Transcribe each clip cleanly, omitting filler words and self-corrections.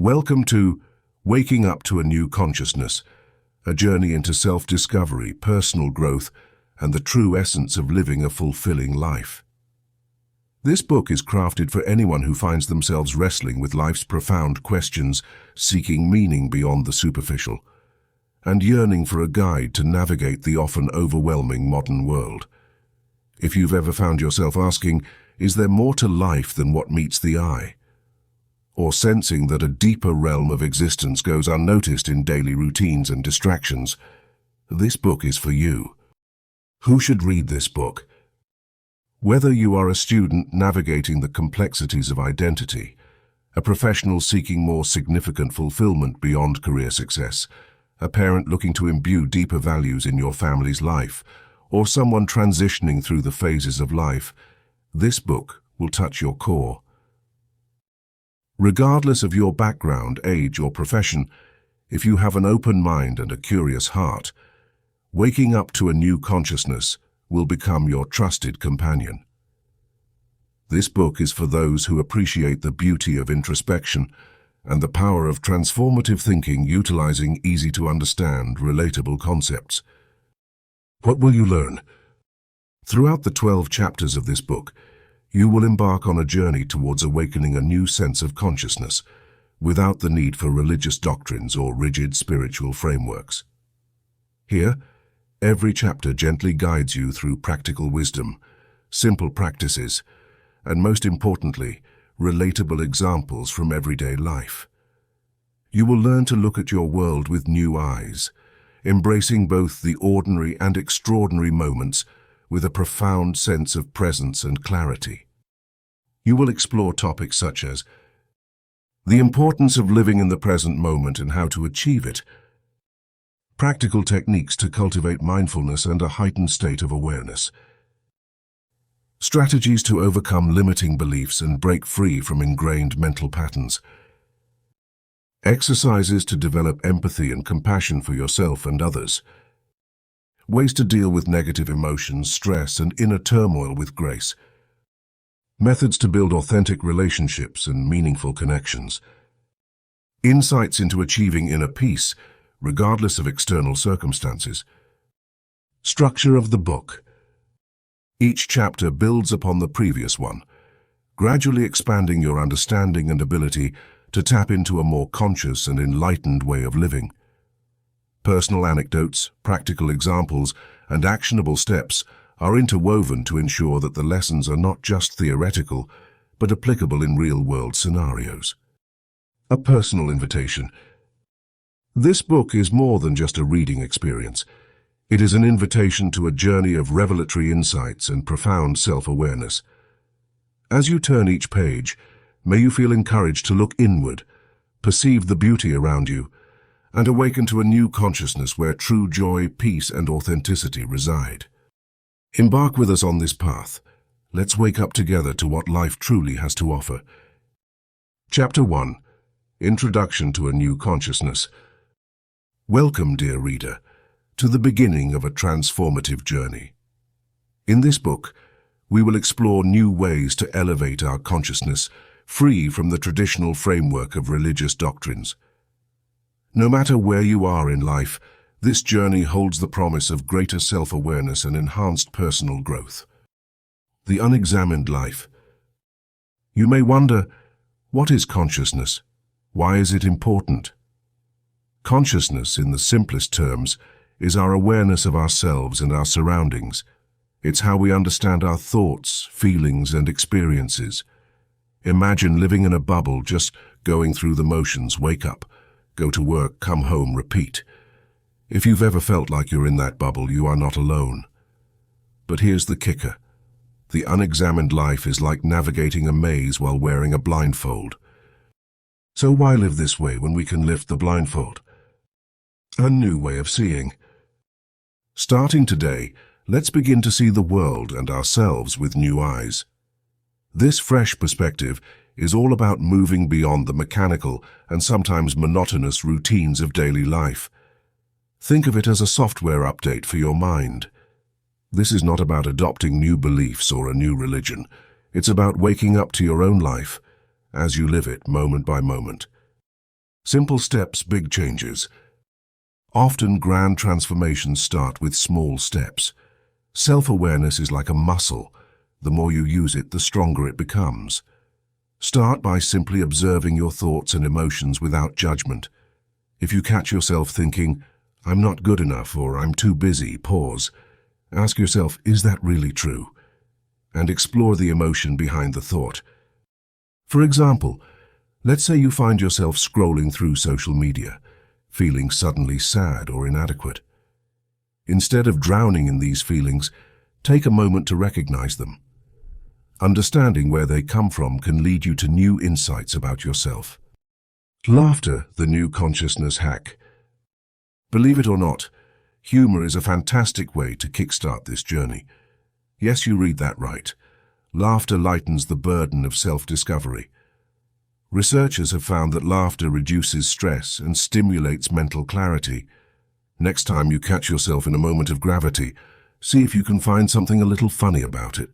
Welcome to Waking Up to a New Consciousness, a journey into self-discovery, personal growth, and the true essence of living a fulfilling life. This book is crafted for anyone who finds themselves wrestling with life's profound questions, seeking meaning beyond the superficial, and yearning for a guide to navigate the often overwhelming modern world. If you've ever found yourself asking, is there more to life than what meets the eye? Or sensing that a deeper realm of existence goes unnoticed in daily routines and distractions, this book is for you. Who should read this book? Whether you are a student navigating the complexities of identity, a professional seeking more significant fulfillment beyond career success, a parent looking to imbue deeper values in your family's life, or someone transitioning through the phases of life, this book will touch your core. Regardless of your background, age, or profession, if you have an open mind and a curious heart, Waking Up to a New Consciousness will become your trusted companion. This book is for those who appreciate the beauty of introspection and the power of transformative thinking utilizing easy-to-understand, relatable concepts. What will you learn? Throughout the 12 chapters of this book, you will embark on a journey towards awakening a new sense of consciousness, without the need for religious doctrines or rigid spiritual frameworks. Here, every chapter gently guides you through practical wisdom, simple practices, and most importantly, relatable examples from everyday life. You will learn to look at your world with new eyes, embracing both the ordinary and extraordinary moments with a profound sense of presence and clarity. You will explore topics such as the importance of living in the present moment and how to achieve it, practical techniques to cultivate mindfulness and a heightened state of awareness, strategies to overcome limiting beliefs and break free from ingrained mental patterns, exercises to develop empathy and compassion for yourself and others, ways to deal with negative emotions, stress, and inner turmoil with grace, methods to build authentic relationships and meaningful connections, insights into achieving inner peace, regardless of external circumstances. Structure of the book. Each chapter builds upon the previous one, gradually expanding your understanding and ability to tap into a more conscious and enlightened way of living. Personal anecdotes, practical examples, and actionable steps are interwoven to ensure that the lessons are not just theoretical, but applicable in real-world scenarios. A personal invitation. This book is more than just a reading experience. It is an invitation to a journey of revelatory insights and profound self-awareness. As you turn each page, may you feel encouraged to look inward, perceive the beauty around you, and awaken to a new consciousness where true joy, peace, and authenticity reside. Embark with us on this path. Let's wake up together to what life truly has to offer. Chapter 1. Introduction to a New Consciousness. Welcome, dear reader, to the beginning of a transformative journey. In this book, we will explore new ways to elevate our consciousness, free from the traditional framework of religious doctrines. No matter where you are in life, this journey holds the promise of greater self-awareness and enhanced personal growth. The unexamined life. You may wonder, what is consciousness? Why is it important? Consciousness, in the simplest terms, is our awareness of ourselves and our surroundings. It's how we understand our thoughts, feelings, and experiences. Imagine living in a bubble, just going through the motions, wake up, go to work, come home, repeat. If you've ever felt like you're in that bubble, you are not alone. But here's the kicker. The unexamined life is like navigating a maze while wearing a blindfold. So why live this way when we can lift the blindfold? A new way of seeing. Starting today, let's begin to see the world and ourselves with new eyes. This fresh perspective is all about moving beyond the mechanical and sometimes monotonous routines of daily life. Think of it as a software update for your mind. This is not about adopting new beliefs or a new religion. It's about waking up to your own life as you live it moment by moment. Simple steps, big changes. Often grand transformations start with small steps. Self-awareness is like a muscle. The more you use it, the stronger it becomes. Start by simply observing your thoughts and emotions without judgment. If you catch yourself thinking, "I'm not good enough," or "I'm too busy," pause. Ask yourself, is that really true? And explore the emotion behind the thought. For example, let's say you find yourself scrolling through social media, feeling suddenly sad or inadequate. Instead of drowning in these feelings, take a moment to recognize them. Understanding where they come from can lead you to new insights about yourself. Laughter, the new consciousness hack. Believe it or not, humor is a fantastic way to kickstart this journey. Yes, you read that right. Laughter lightens the burden of self-discovery. Researchers have found that laughter reduces stress and stimulates mental clarity. Next time you catch yourself in a moment of gravity, see if you can find something a little funny about it.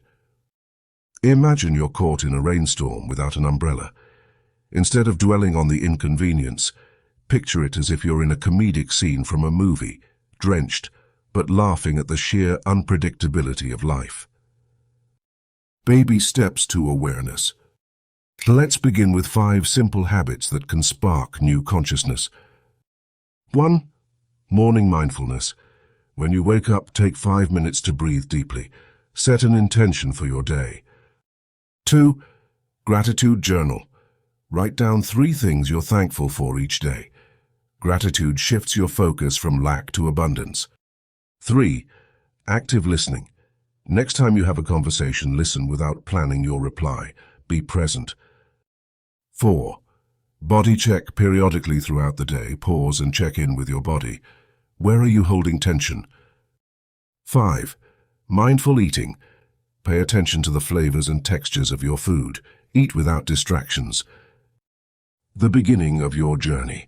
Imagine you're caught in a rainstorm without an umbrella. Instead of dwelling on the inconvenience, picture it as if you're in a comedic scene from a movie, drenched, but laughing at the sheer unpredictability of life. Baby steps to awareness. Let's begin with 5 simple habits that can spark new consciousness. 1. Morning mindfulness. When you wake up, take 5 minutes to breathe deeply. Set an intention for your day. 2. Gratitude journal. Write down 3 things you're thankful for each day. Gratitude shifts your focus from lack to abundance. 3. Active listening. Next time you have a conversation, listen without planning your reply. Be present. 4. Body check periodically throughout the day. Pause and check in with your body. Where are you holding tension? 5. Mindful eating. Pay attention to the flavors and textures of your food. Eat without distractions. The beginning of your journey.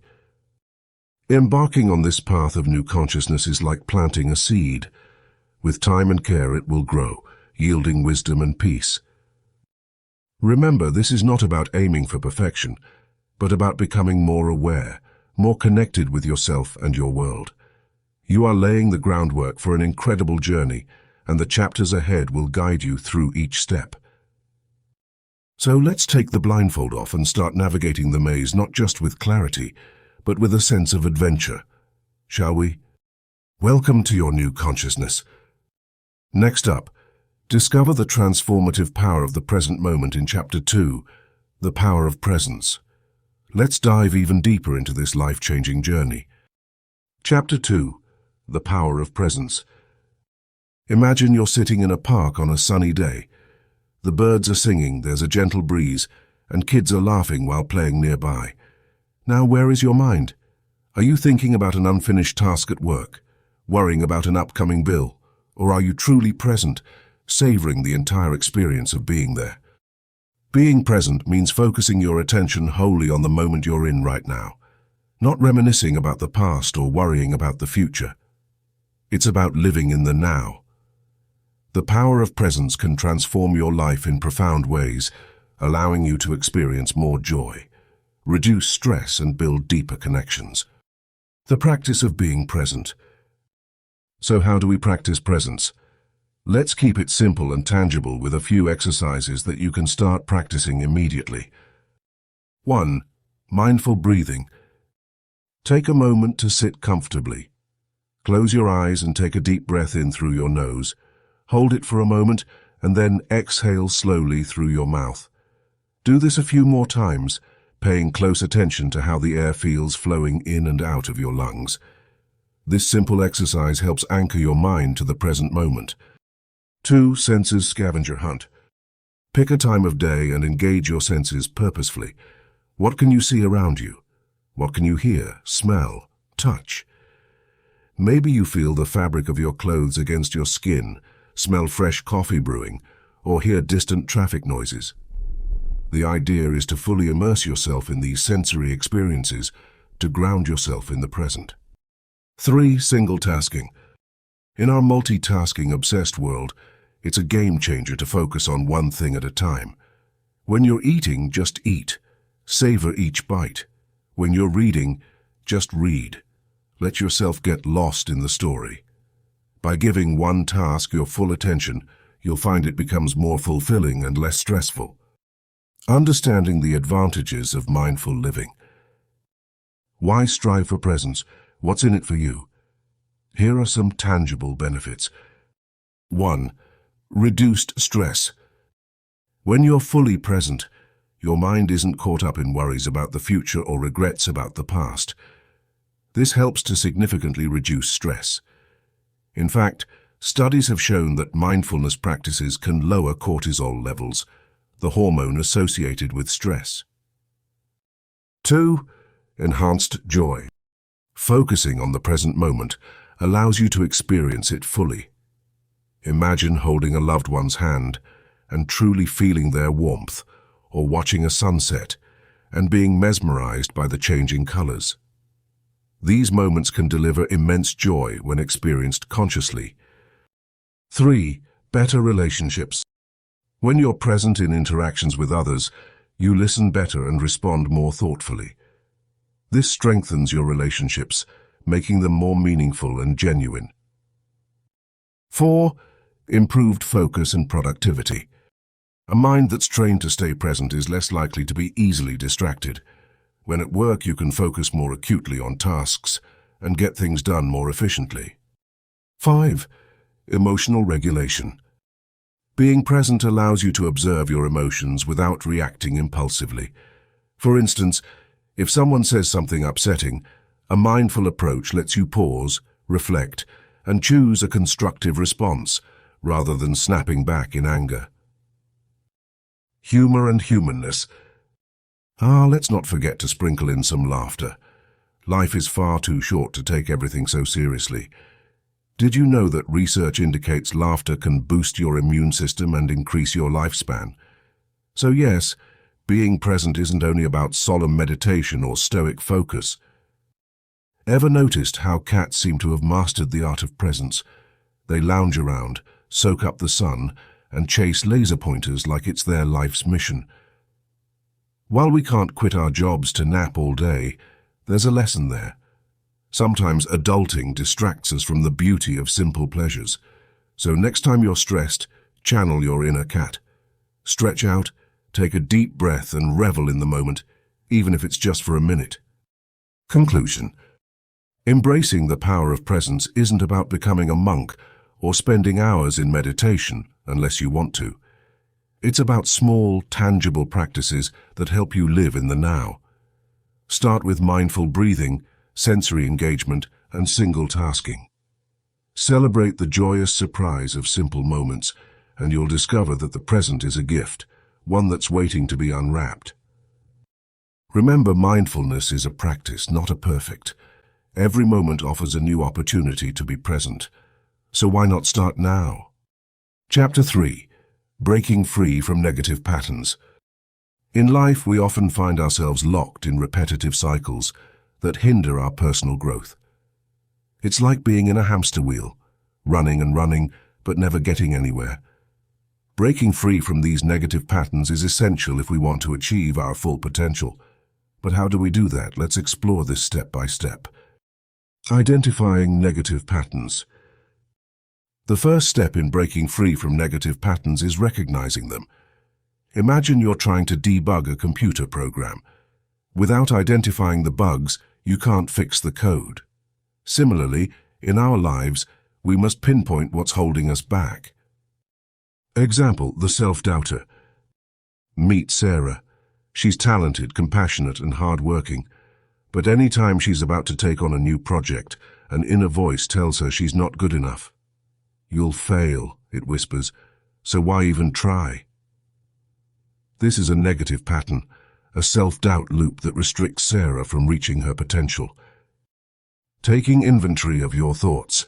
Embarking on this path of new consciousness is like planting a seed. With time and care, it will grow, yielding wisdom and peace. Remember, this is not about aiming for perfection, but about becoming more aware, more connected with yourself and your world. You are laying the groundwork for an incredible journey, and the chapters ahead will guide you through each step. So let's take the blindfold off and start navigating the maze not just with clarity, but with a sense of adventure. Shall we? Welcome to your new consciousness. Next up, discover the transformative power of the present moment in Chapter 2, the power of presence. Let's dive even deeper into this life-changing journey. Chapter 2, the power of presence. Imagine you're sitting in a park on a sunny day. The birds are singing, there's a gentle breeze, and kids are laughing while playing nearby. Now, where is your mind? Are you thinking about an unfinished task at work, worrying about an upcoming bill, or are you truly present, savoring the entire experience of being there? Being present means focusing your attention wholly on the moment you're in right now, not reminiscing about the past or worrying about the future. It's about living in the now. The power of presence can transform your life in profound ways, allowing you to experience more joy, reduce stress, and build deeper connections. The practice of being present. So how do we practice presence? Let's keep it simple and tangible with a few exercises that you can start practicing immediately. 1. Mindful breathing. Take a moment to sit comfortably. Close your eyes and take a deep breath in through your nose. Hold it for a moment and then exhale slowly through your mouth. Do this a few more times, paying close attention to how the air feels flowing in and out of your lungs. This simple exercise helps anchor your mind to the present moment. 2. Senses scavenger hunt. Pick a time of day and engage your senses purposefully. What can you see around you? What can you hear, smell, touch? Maybe you feel the fabric of your clothes against your skin, smell fresh coffee brewing, or hear distant traffic noises. The idea is to fully immerse yourself in these sensory experiences, to ground yourself in the present. 3. Single tasking. In our multitasking-obsessed world, it's a game changer to focus on one thing at a time. When you're eating, just eat. Savor each bite. When you're reading, just read. Let yourself get lost in the story. By giving one task your full attention, you'll find it becomes more fulfilling and less stressful. Understanding the advantages of mindful living. Why strive for presence? What's in it for you? Here are some tangible benefits. 1. Reduced stress. When you're fully present, your mind isn't caught up in worries about the future or regrets about the past. This helps to significantly reduce stress. In fact, studies have shown that mindfulness practices can lower cortisol levels, the hormone associated with stress. 2. Enhanced joy. Focusing on the present moment allows you to experience it fully. Imagine holding a loved one's hand and truly feeling their warmth, or watching a sunset and being mesmerized by the changing colors. These moments can deliver immense joy when experienced consciously. 3. Better relationships. When you're present in interactions with others, you listen better and respond more thoughtfully. This strengthens your relationships, making them more meaningful and genuine. 4. Improved focus and productivity. A mind that's trained to stay present is less likely to be easily distracted. When at work, you can focus more acutely on tasks and get things done more efficiently. 5. Emotional regulation. Being present allows you to observe your emotions without reacting impulsively. For instance, if someone says something upsetting, a mindful approach lets you pause, reflect, and choose a constructive response rather than snapping back in anger. Humor and humanness. Let's not forget to sprinkle in some laughter. Life is far too short to take everything so seriously. Did you know that research indicates laughter can boost your immune system and increase your lifespan? So yes, being present isn't only about solemn meditation or stoic focus. Ever noticed how cats seem to have mastered the art of presence? They lounge around, soak up the sun, and chase laser pointers like it's their life's mission. While we can't quit our jobs to nap all day, there's a lesson there. Sometimes adulting distracts us from the beauty of simple pleasures. So next time you're stressed, channel your inner cat. Stretch out, take a deep breath and revel in the moment, even if it's just for a minute. Conclusion. Embracing the power of presence isn't about becoming a monk or spending hours in meditation unless you want to. It's about small, tangible practices that help you live in the now. Start with mindful breathing, sensory engagement, and single tasking. Celebrate the joyous surprise of simple moments, and you'll discover that the present is a gift, one that's waiting to be unwrapped. Remember, mindfulness is a practice, not a perfect. Every moment offers a new opportunity to be present. So why not start now? Chapter 3. Breaking free from negative patterns. In life, we often find ourselves locked in repetitive cycles that hinder our personal growth. It's like being in a hamster wheel, running and running, but never getting anywhere. Breaking free from these negative patterns is essential if we want to achieve our full potential. But how do we do that? Let's explore this step by step. Identifying negative patterns. The first step in breaking free from negative patterns is recognizing them. Imagine you're trying to debug a computer program. Without identifying the bugs, you can't fix the code. Similarly, in our lives, we must pinpoint what's holding us back. Example, the self-doubter. Meet Sarah. She's talented, compassionate, and hard-working. But any time she's about to take on a new project, an inner voice tells her she's not good enough. You'll fail, it whispers, so why even try? This is a negative pattern, a self-doubt loop that restricts Sarah from reaching her potential. Taking inventory of your thoughts.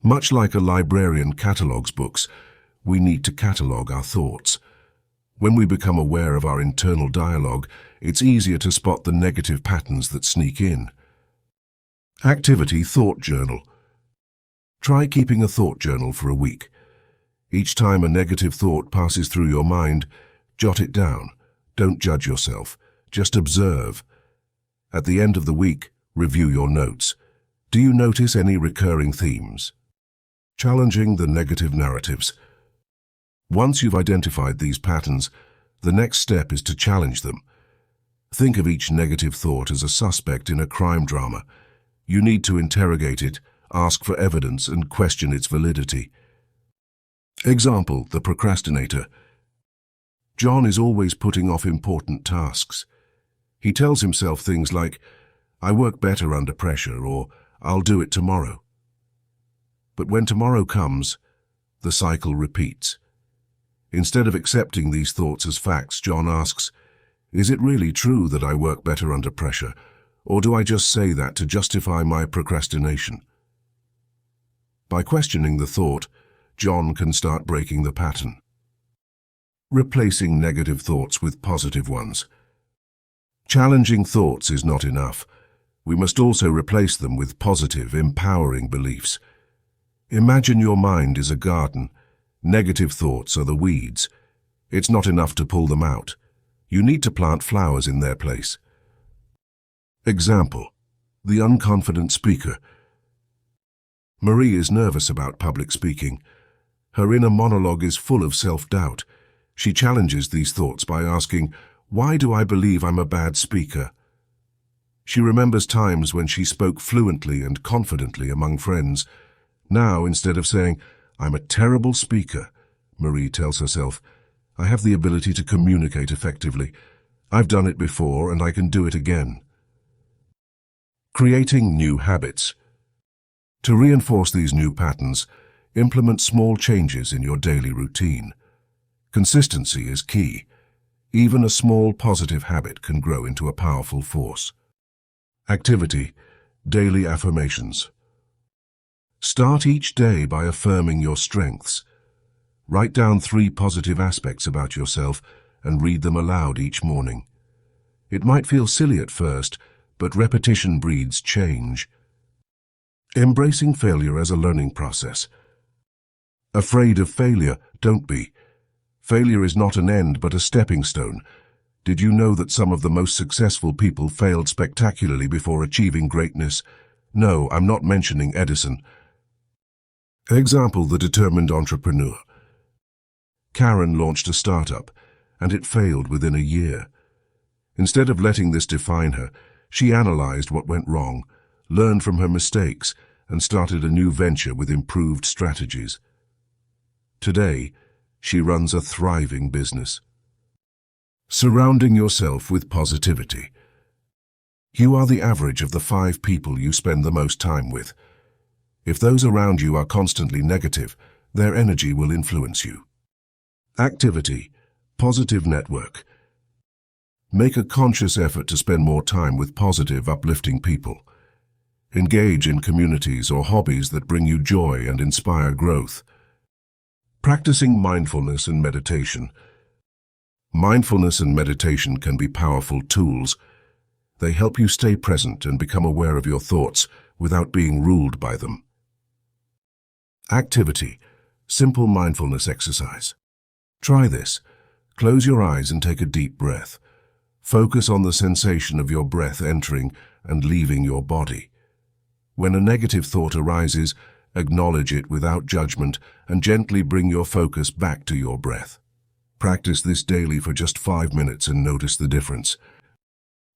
Much like a librarian catalogues books, we need to catalogue our thoughts. When we become aware of our internal dialogue, it's easier to spot the negative patterns that sneak in. Activity thought journal. Try keeping a thought journal for a week. Each time a negative thought passes through your mind, jot it down. Don't judge yourself. Just observe. At the end of the week, review your notes. Do you notice any recurring themes? Challenging the negative narratives. Once you've identified these patterns, the next step is to challenge them. Think of each negative thought as a suspect in a crime drama. You need to interrogate it, ask for evidence, and question its validity. Example, the procrastinator. John is always putting off important tasks. He tells himself things like, "I work better under pressure," or "I'll do it tomorrow." But when tomorrow comes, the cycle repeats. Instead of accepting these thoughts as facts, John asks, "Is it really true that I work better under pressure, or do I just say that to justify my procrastination?" By questioning the thought, John can start breaking the pattern. Replacing negative thoughts with positive ones. Challenging thoughts is not enough. We must also replace them with positive, empowering beliefs. Imagine your mind is a garden. Negative thoughts are the weeds. It's not enough to pull them out. You need to plant flowers in their place. Example, the unconfident speaker. Marie is nervous about public speaking. Her inner monologue is full of self-doubt. She challenges these thoughts by asking, "Why do I believe I'm a bad speaker?" She remembers times when she spoke fluently and confidently among friends. Now, instead of saying, "I'm a terrible speaker," Marie tells herself, "I have the ability to communicate effectively. I've done it before and I can do it again." Creating new habits. To reinforce these new patterns, implement small changes in your daily routine. Consistency is key. Even a small positive habit can grow into a powerful force. Activity, daily affirmations. Start each day by affirming your strengths. Write down 3 positive aspects about yourself and read them aloud each morning. It might feel silly at first, but repetition breeds change. Embracing failure as a learning process. Afraid of failure? Don't be. Failure is not an end but a stepping stone. Did you know that some of the most successful people failed spectacularly before achieving greatness? No, I'm not mentioning Edison. Example, the determined entrepreneur. Karen launched a startup, and it failed within a year. Instead of letting this define her, she analyzed what went wrong, learned from her mistakes, and started a new venture with improved strategies. Today, she runs a thriving business. Surrounding yourself with positivity. You are the average of the 5 people you spend the most time with. If those around you are constantly negative, their energy will influence you. Activity, positive network. Make a conscious effort to spend more time with positive, uplifting people. Engage in communities or hobbies that bring you joy and inspire growth. Practicing mindfulness and meditation. Mindfulness and meditation can be powerful tools. They help you stay present and become aware of your thoughts without being ruled by them. Activity, simple mindfulness exercise. Try this. Close your eyes and take a deep breath. Focus on the sensation of your breath entering and leaving your body. When a negative thought arises, acknowledge it without judgment and gently bring your focus back to your breath. Practice this daily for just 5 minutes and notice the difference.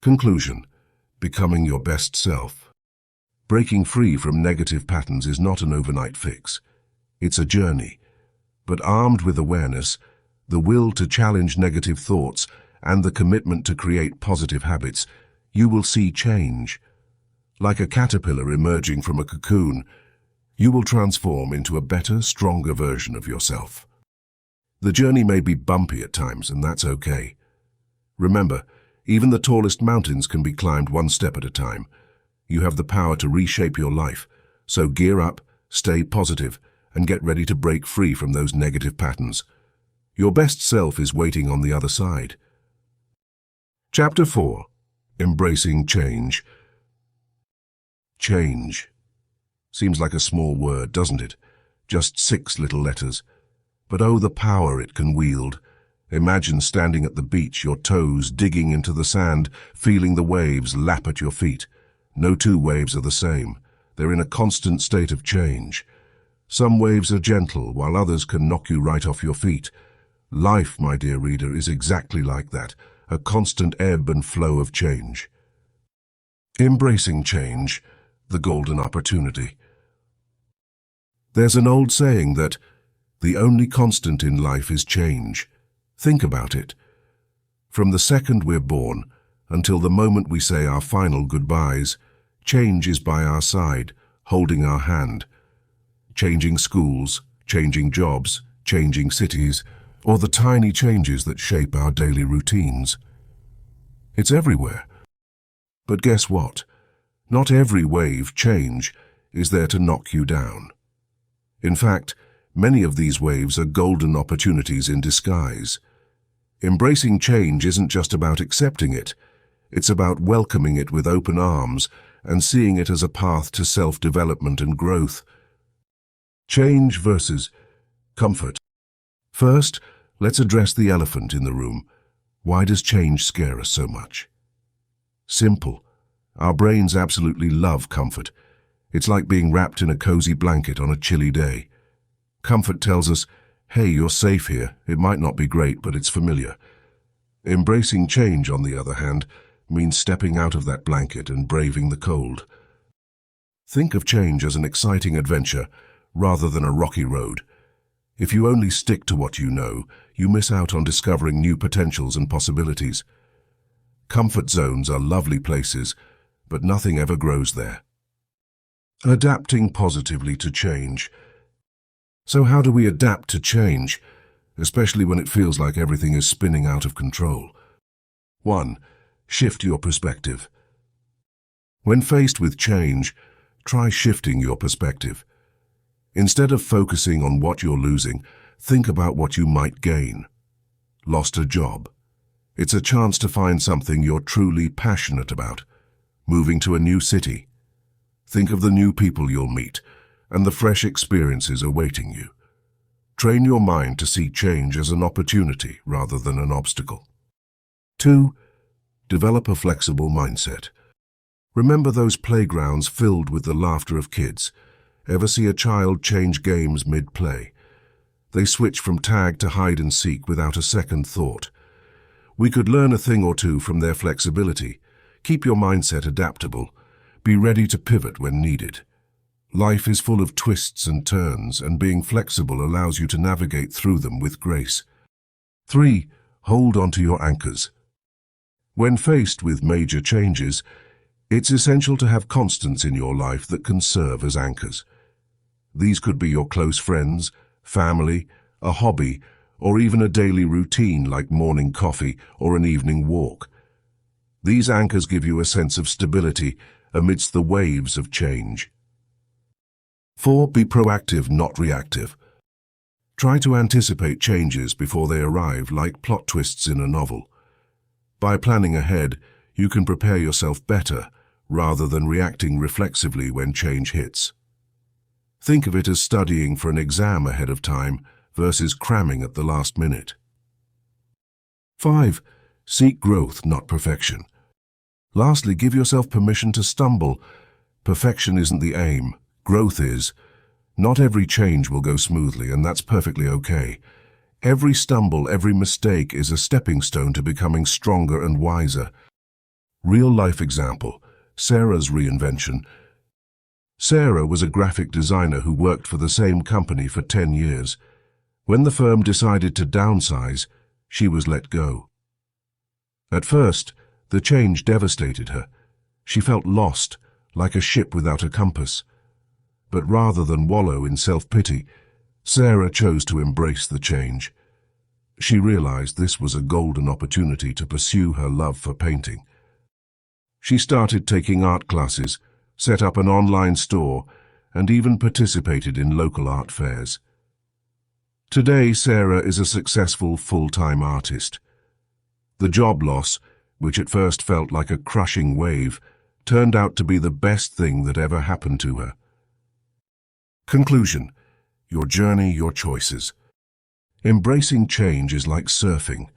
Conclusion: becoming your best self. Breaking free from negative patterns is not an overnight fix. It's a journey. But armed with awareness, the will to challenge negative thoughts, and the commitment to create positive habits, you will see change. Like a caterpillar emerging from a cocoon, you will transform into a better, stronger version of yourself. The journey may be bumpy at times, and that's okay. Remember, even the tallest mountains can be climbed one step at a time. You have the power to reshape your life, so gear up, stay positive, and get ready to break free from those negative patterns. Your best self is waiting on the other side. Chapter 4. Embracing Change. Change. Seems like a small word, doesn't it? Just 6 little letters. But oh, the power it can wield. Imagine standing at the beach, your toes digging into the sand, feeling the waves lap at your feet. No two waves are the same. They're in a constant state of change. Some waves are gentle, while others can knock you right off your feet. Life, my dear reader, is exactly like that, a constant ebb and flow of change. Embracing change, the golden opportunity. There's an old saying that the only constant in life is change. Think about it. From the second we're born until the moment we say our final goodbyes, change is by our side, holding our hand. Changing schools, changing jobs, changing cities, or the tiny changes that shape our daily routines. It's everywhere. But guess what? Not every wave change is there to knock you down. In fact, many of these waves are golden opportunities in disguise. Embracing change isn't just about accepting it. It's about welcoming it with open arms and seeing it as a path to self-development and growth. Change versus comfort. First, let's address the elephant in the room. Why does change scare us so much? Simple. Our brains absolutely love comfort. It's like being wrapped in a cozy blanket on a chilly day. Comfort tells us, hey, you're safe here. It might not be great, but it's familiar. Embracing change, on the other hand, means stepping out of that blanket and braving the cold. Think of change as an exciting adventure rather than a rocky road. If you only stick to what you know, you miss out on discovering new potentials and possibilities. Comfort zones are lovely places, but nothing ever grows there. Adapting positively to change. So how do we adapt to change, especially when it feels like everything is spinning out of control? 1. Shift your perspective. When faced with change, try shifting your perspective. Instead of focusing on what you're losing, think about what you might gain. Lost a job. It's a chance to find something you're truly passionate about. Moving to a new city. Think of the new people you'll meet and the fresh experiences awaiting you. Train your mind to see change as an opportunity rather than an obstacle. 2. Develop a flexible mindset. Remember those playgrounds filled with the laughter of kids. Ever see a child change games mid-play? They switch from tag to hide and seek without a second thought. We could learn a thing or two from their flexibility. Keep your mindset adaptable. Be ready to pivot when needed. Life is full of twists and turns, and being flexible allows you to navigate through them with grace. 3. Hold on to your anchors. When faced with major changes, it's essential to have constants in your life that can serve as anchors. These could be your close friends, family, a hobby, or even a daily routine like morning coffee or an evening walk. These anchors give you a sense of stability amidst the waves of change. 4. Be proactive, not reactive. Try to anticipate changes before they arrive, like plot twists in a novel. By planning ahead, you can prepare yourself better, rather than reacting reflexively when change hits. Think of it as studying for an exam ahead of time versus cramming at the last minute. 5. Seek growth, not perfection. Lastly, give yourself permission to stumble. Perfection isn't the aim. Growth is. Not every change will go smoothly, and that's perfectly okay. Every stumble, every mistake is a stepping stone to becoming stronger and wiser. Real-life example, Sarah's reinvention. Sarah was a graphic designer who worked for the same company for 10 years. When the firm decided to downsize, she was let go. At first, the change devastated her. She felt lost, like a ship without a compass. But rather than wallow in self-pity, Sarah chose to embrace the change. She realized this was a golden opportunity to pursue her love for painting. She started taking art classes, set up an online store, and even participated in local art fairs. Today, Sarah is a successful full-time artist. The job loss, which at first felt like a crushing wave, turned out to be the best thing that ever happened to her. Conclusion: your journey, your choices. Embracing change is like surfing.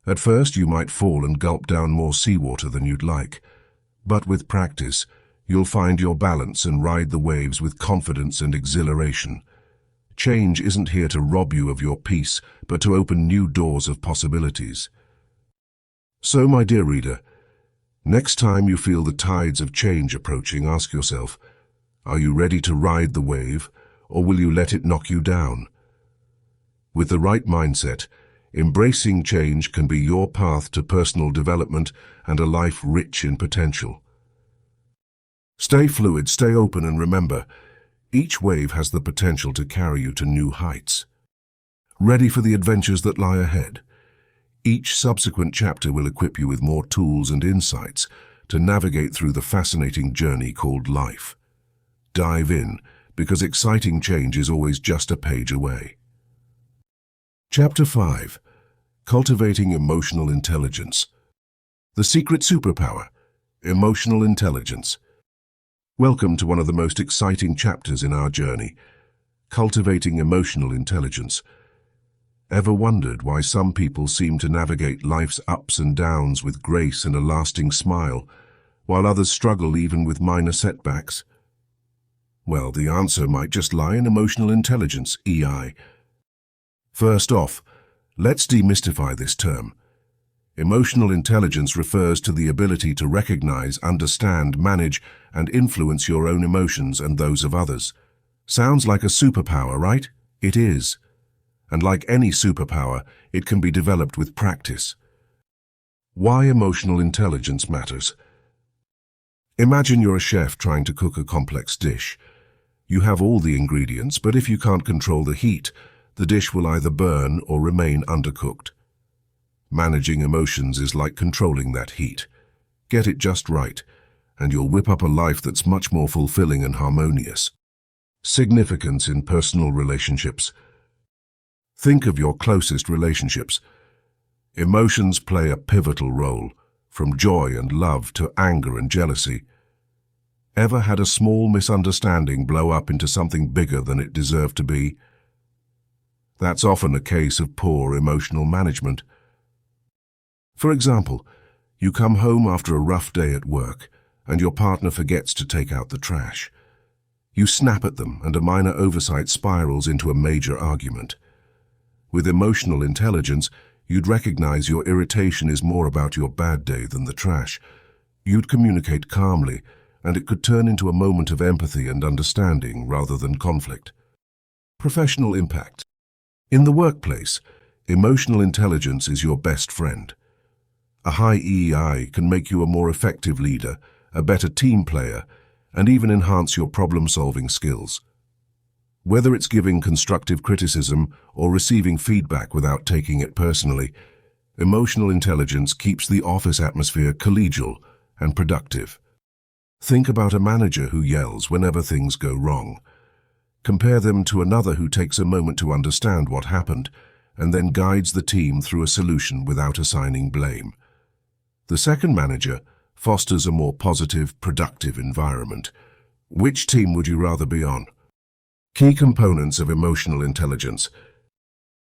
At first, you might fall and gulp down more seawater than you'd like. But with practice, you'll find your balance and ride the waves with confidence and exhilaration. Change isn't here to rob you of your peace, but to open new doors of possibilities. So, my dear reader, next time you feel the tides of change approaching, ask yourself, are you ready to ride the wave, or will you let it knock you down? With the right mindset, embracing change can be your path to personal development and a life rich in potential. Stay fluid, stay open, and remember, each wave has the potential to carry you to new heights. Ready for the adventures that lie ahead? Each subsequent chapter will equip you with more tools and insights to navigate through the fascinating journey called life. Dive in, because exciting change is always just a page away. Chapter 5. Cultivating Emotional Intelligence. The Secret Superpower, Emotional Intelligence. Welcome to one of the most exciting chapters in our journey, cultivating emotional intelligence. Ever wondered why some people seem to navigate life's ups and downs with grace and a lasting smile, while others struggle even with minor setbacks? Well, the answer might just lie in emotional intelligence, EI. First off, let's demystify this term. Emotional intelligence refers to the ability to recognize, understand, manage, and influence your own emotions and those of others. Sounds like a superpower, right? It is. And like any superpower, it can be developed with practice. Why emotional intelligence matters. Imagine you're a chef trying to cook a complex dish. You have all the ingredients, but if you can't control the heat, the dish will either burn or remain undercooked. Managing emotions is like controlling that heat. Get it just right, and you'll whip up a life that's much more fulfilling and harmonious. Significance in personal relationships. Think of your closest relationships. Emotions play a pivotal role, from joy and love to anger and jealousy. Ever had a small misunderstanding blow up into something bigger than it deserved to be? That's often a case of poor emotional management. For example, you come home after a rough day at work, and your partner forgets to take out the trash. You snap at them, and a minor oversight spirals into a major argument. With emotional intelligence, you'd recognize your irritation is more about your bad day than the trash. You'd communicate calmly, and it could turn into a moment of empathy and understanding rather than conflict. Professional impact. In the workplace, emotional intelligence is your best friend. A high EEI can make you a more effective leader, a better team player, and even enhance your problem-solving skills. Whether it's giving constructive criticism or receiving feedback without taking it personally, emotional intelligence keeps the office atmosphere collegial and productive. Think about a manager who yells whenever things go wrong. Compare them to another who takes a moment to understand what happened and then guides the team through a solution without assigning blame. The second manager fosters a more positive, productive environment. Which team would you rather be on? Key components of emotional intelligence.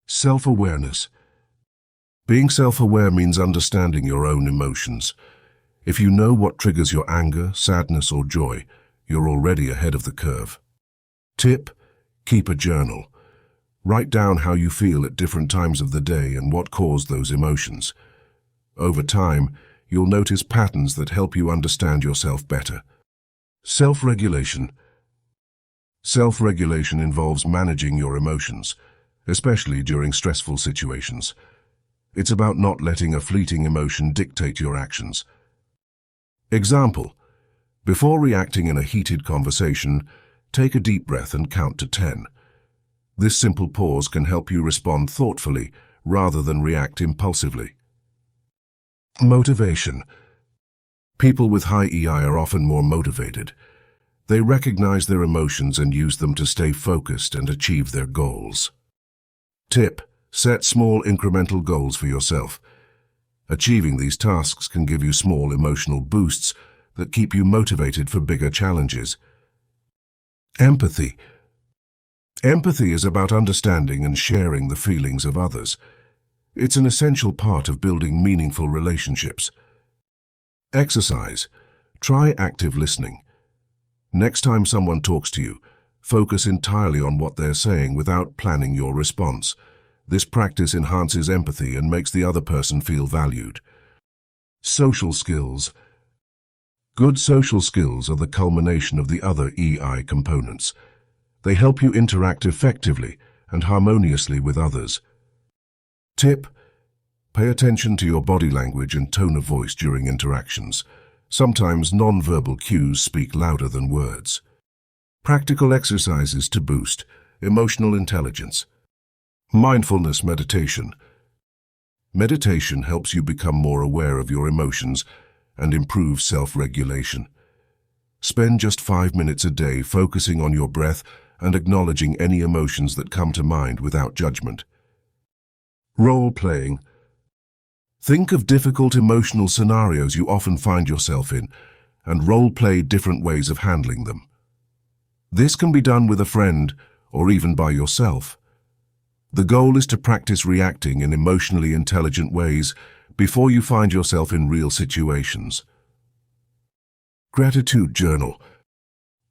Self-awareness. Being self-aware means understanding your own emotions. If you know what triggers your anger, sadness, or joy, you're already ahead of the curve. Tip: keep a journal. Write down how you feel at different times of the day and what caused those emotions. Over time, you'll notice patterns that help you understand yourself better. Self-regulation. Self-regulation involves managing your emotions, especially during stressful situations. It's about not letting a fleeting emotion dictate your actions. Example: before reacting in a heated conversation, take a deep breath and count to 10. This simple pause can help you respond thoughtfully rather than react impulsively. Motivation. People with high EI are often more motivated. They recognize their emotions and use them to stay focused and achieve their goals. Tip: set small incremental goals for yourself. Achieving these tasks can give you small emotional boosts that keep you motivated for bigger challenges. Empathy. Empathy is about understanding and sharing the feelings of others. It's an essential part of building meaningful relationships. Exercise. Try active listening. Next time someone talks to you, focus entirely on what they're saying without planning your response. This practice enhances empathy and makes the other person feel valued. Social skills. Good social skills are the culmination of the other EI components. They help you interact effectively and harmoniously with others. Tip: pay attention to your body language and tone of voice during interactions. Sometimes non-verbal cues speak louder than words. Practical exercises to boost emotional intelligence. Mindfulness meditation. Meditation helps you become more aware of your emotions and improve self-regulation. Spend just 5 minutes a day focusing on your breath and acknowledging any emotions that come to mind without judgment. Role-playing. Think of difficult emotional scenarios you often find yourself in and role-play different ways of handling them. This can be done with a friend or even by yourself. The goal is to practice reacting in emotionally intelligent ways before you find yourself in real situations. Gratitude journal.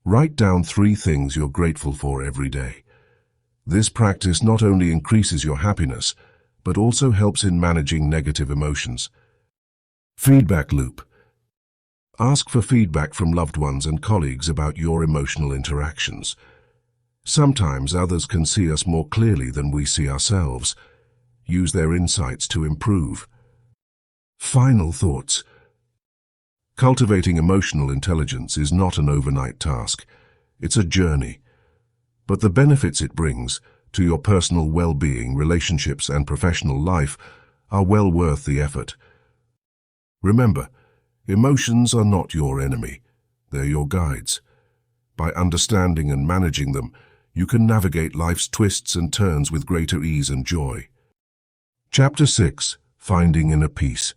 Write down 3 things you're grateful for every day. This practice not only increases your happiness, but also helps in managing negative emotions. Feedback loop. Ask for feedback from loved ones and colleagues about your emotional interactions. Sometimes others can see us more clearly than we see ourselves. Use their insights to improve. Final thoughts. Cultivating emotional intelligence is not an overnight task. It's a journey. But the benefits it brings to your personal well-being, relationships, and professional life are well worth the effort. Remember, emotions are not your enemy. They're your guides. By understanding and managing them, you can navigate life's twists and turns with greater ease and joy. Chapter 6. Finding Inner Peace.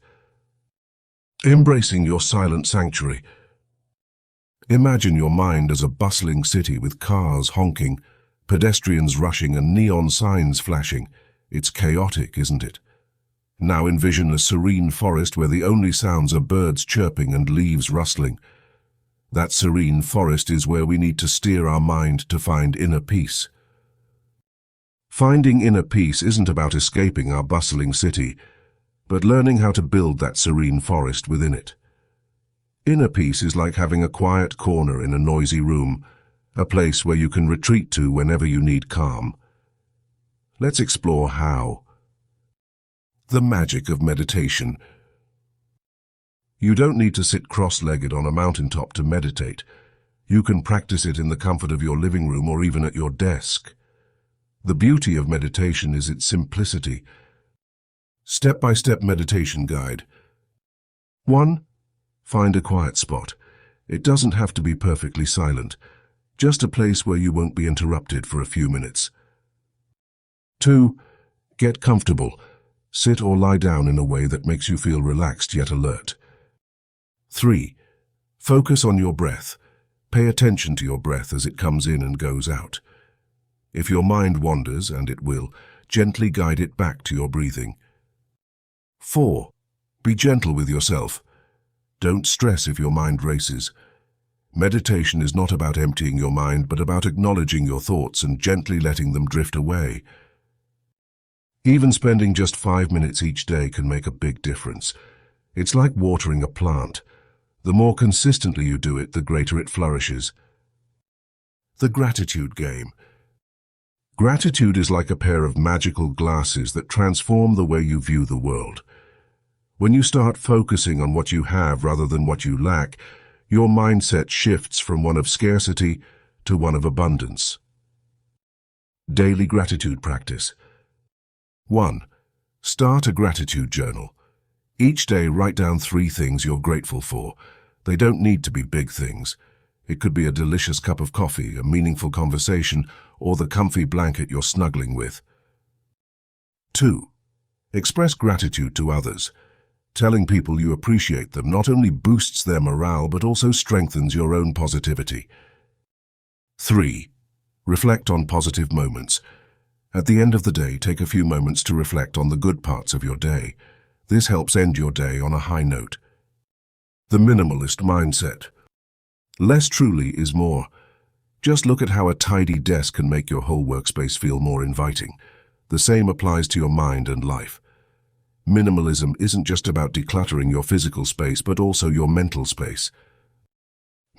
Embracing your silent sanctuary. Imagine your mind as a bustling city with cars honking, pedestrians rushing, and neon signs flashing. It's chaotic, isn't it? Now envision a serene forest where the only sounds are birds chirping and leaves rustling. That serene forest is where we need to steer our mind to find inner peace. Finding inner peace isn't about escaping our bustling city, but learning how to build that serene forest within it. Inner peace is like having a quiet corner in a noisy room, a place where you can retreat to whenever you need calm. Let's explore how. The magic of meditation. You don't need to sit cross-legged on a mountaintop to meditate. You can practice it in the comfort of your living room or even at your desk. The beauty of meditation is its simplicity. Step-by-step meditation guide. 1. Find a quiet spot. It doesn't have to be perfectly silent, just a place where you won't be interrupted for a few minutes. 2. Get comfortable. Sit or lie down in a way that makes you feel relaxed yet alert. 3. Focus on your breath. Pay attention to your breath as it comes in and goes out. If your mind wanders, and it will, gently guide it back to your breathing. 4. Be gentle with yourself. Don't stress if your mind races. Meditation is not about emptying your mind, but about acknowledging your thoughts and gently letting them drift away. Even spending just 5 minutes each day can make a big difference. It's like watering a plant. The more consistently you do it, the greater it flourishes. The gratitude game. Gratitude is like a pair of magical glasses that transform the way you view the world. When you start focusing on what you have rather than what you lack, your mindset shifts from one of scarcity to one of abundance. Daily gratitude practice. 1. Start a gratitude journal. Each day write down 3 things you're grateful for. They don't need to be big things. It could be a delicious cup of coffee, a meaningful conversation, or the comfy blanket you're snuggling with. 2. Express gratitude to others. Telling people you appreciate them not only boosts their morale but also strengthens your own positivity. 3. Reflect on positive moments. At the end of the day, take a few moments to reflect on the good parts of your day. This helps end your day on a high note. The minimalist mindset. Less truly is more. Just look at how a tidy desk can make your whole workspace feel more inviting. The same applies to your mind and life. Minimalism isn't just about decluttering your physical space, but also your mental space.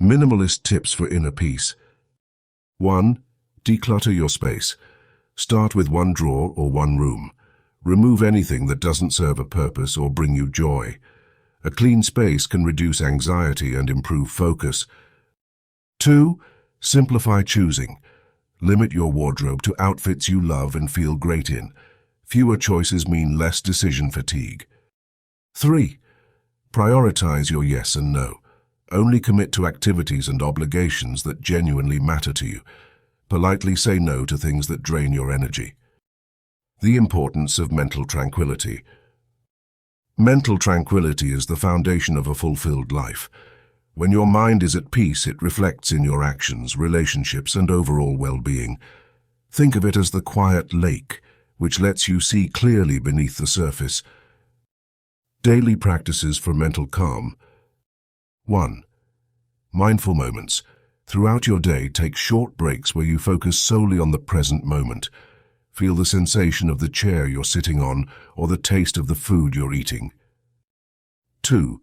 Minimalist tips for inner peace. 1. Declutter your space. Start with one drawer or one room. Remove anything that doesn't serve a purpose or bring you joy. A clean space can reduce anxiety and improve focus. 2. Simplify choosing. Limit your wardrobe to outfits you love and feel great in. Fewer choices mean less decision fatigue. 3. Prioritize your yes and no. Only commit to activities and obligations that genuinely matter to you. Politely say no to things that drain your energy. The importance of mental tranquility. Mental tranquility is the foundation of a fulfilled life. When your mind is at peace, it reflects in your actions, relationships, and overall well-being. Think of it as the quiet lake, which lets you see clearly beneath the surface. Daily practices for mental calm. 1. Mindful moments. Throughout your day, take short breaks where you focus solely on the present moment. Feel the sensation of the chair you're sitting on or the taste of the food you're eating. 2.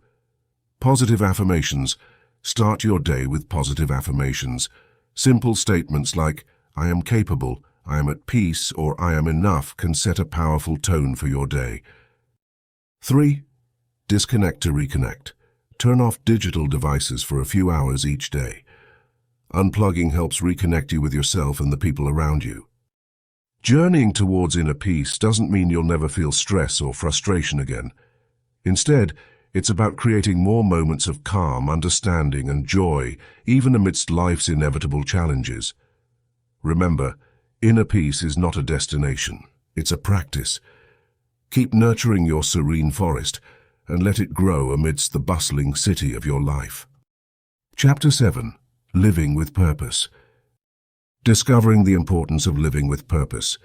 Positive affirmations. Start your day with positive affirmations. Simple statements like, I am capable, I am at peace, or I am enough can set a powerful tone for your day. 3. Disconnect to reconnect. Turn off digital devices for a few hours each day. Unplugging helps reconnect you with yourself and the people around you. Journeying towards inner peace doesn't mean you'll never feel stress or frustration again. Instead, it's about creating more moments of calm, understanding, and joy, even amidst life's inevitable challenges. Remember, inner peace is not a destination, it's a practice. Keep nurturing your serene forest and let it grow amidst the bustling city of your life. Chapter 7. Living with Purpose. Discovering the importance of living with purpose.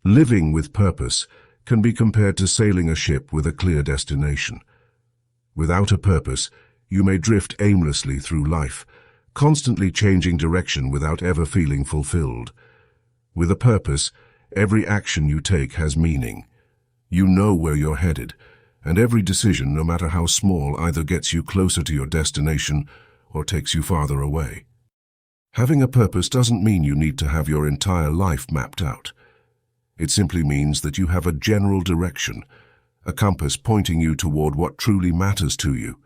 Living with purpose can be compared to sailing a ship with a clear destination. Without a purpose, you may drift aimlessly through life, constantly changing direction without ever feeling fulfilled. With a purpose, every action you take has meaning. You know where you're headed, and every decision, no matter how small, either gets you closer to your destination or takes you farther away. Having a purpose doesn't mean you need to have your entire life mapped out. It simply means that you have a general direction, a compass pointing you toward what truly matters to you.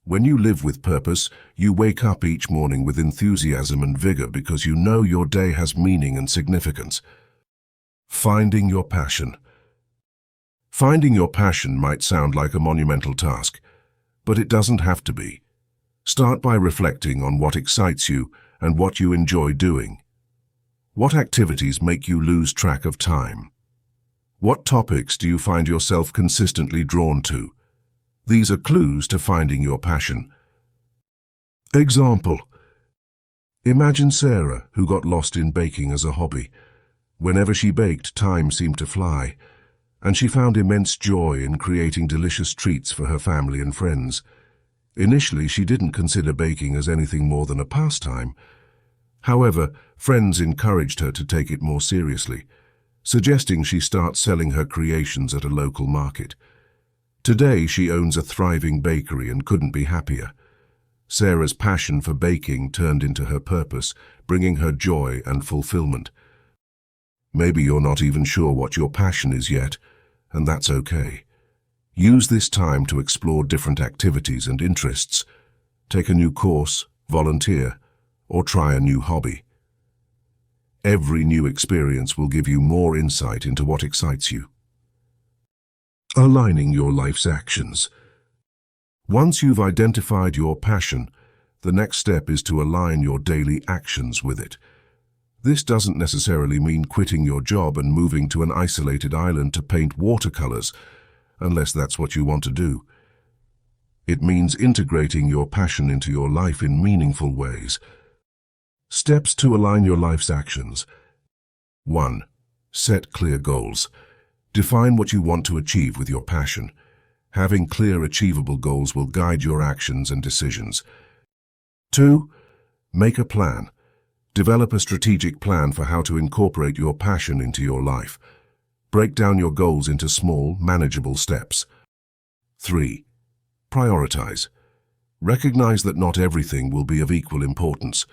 When you live with purpose, you wake up each morning with enthusiasm and vigor because you know your day has meaning and significance. Finding your passion. Finding your passion might sound like a monumental task, but it doesn't have to be. Start by reflecting on what excites you and what you enjoy doing. What activities make you lose track of time? What topics do you find yourself consistently drawn to? These are clues to finding your passion. Example. Imagine Sarah, who got lost in baking as a hobby. Whenever she baked, time seemed to fly, and she found immense joy in creating delicious treats for her family and friends. Initially, she didn't consider baking as anything more than a pastime. However, friends encouraged her to take it more seriously, suggesting she start selling her creations at a local market. Today, she owns a thriving bakery and couldn't be happier. Sarah's passion for baking turned into her purpose, bringing her joy and fulfillment. Maybe you're not even sure what your passion is yet, and that's okay. Use this time to explore different activities and interests. Take a new course, volunteer, or try a new hobby. Every new experience will give you more insight into what excites you. Aligning your life's actions. Once you've identified your passion, the next step is to align your daily actions with it. This doesn't necessarily mean quitting your job and moving to an isolated island to paint watercolors, unless that's what you want to do. It means integrating your passion into your life in meaningful ways. Steps to align your life's actions. 1. Set clear goals. Define what you want to achieve with your passion. Having clear, achievable goals will guide your actions and decisions. 2. Make a plan. Develop a strategic plan for how to incorporate your passion into your life. Break down your goals into small, manageable steps. 3. Prioritize. Recognize that not everything will be of equal importance.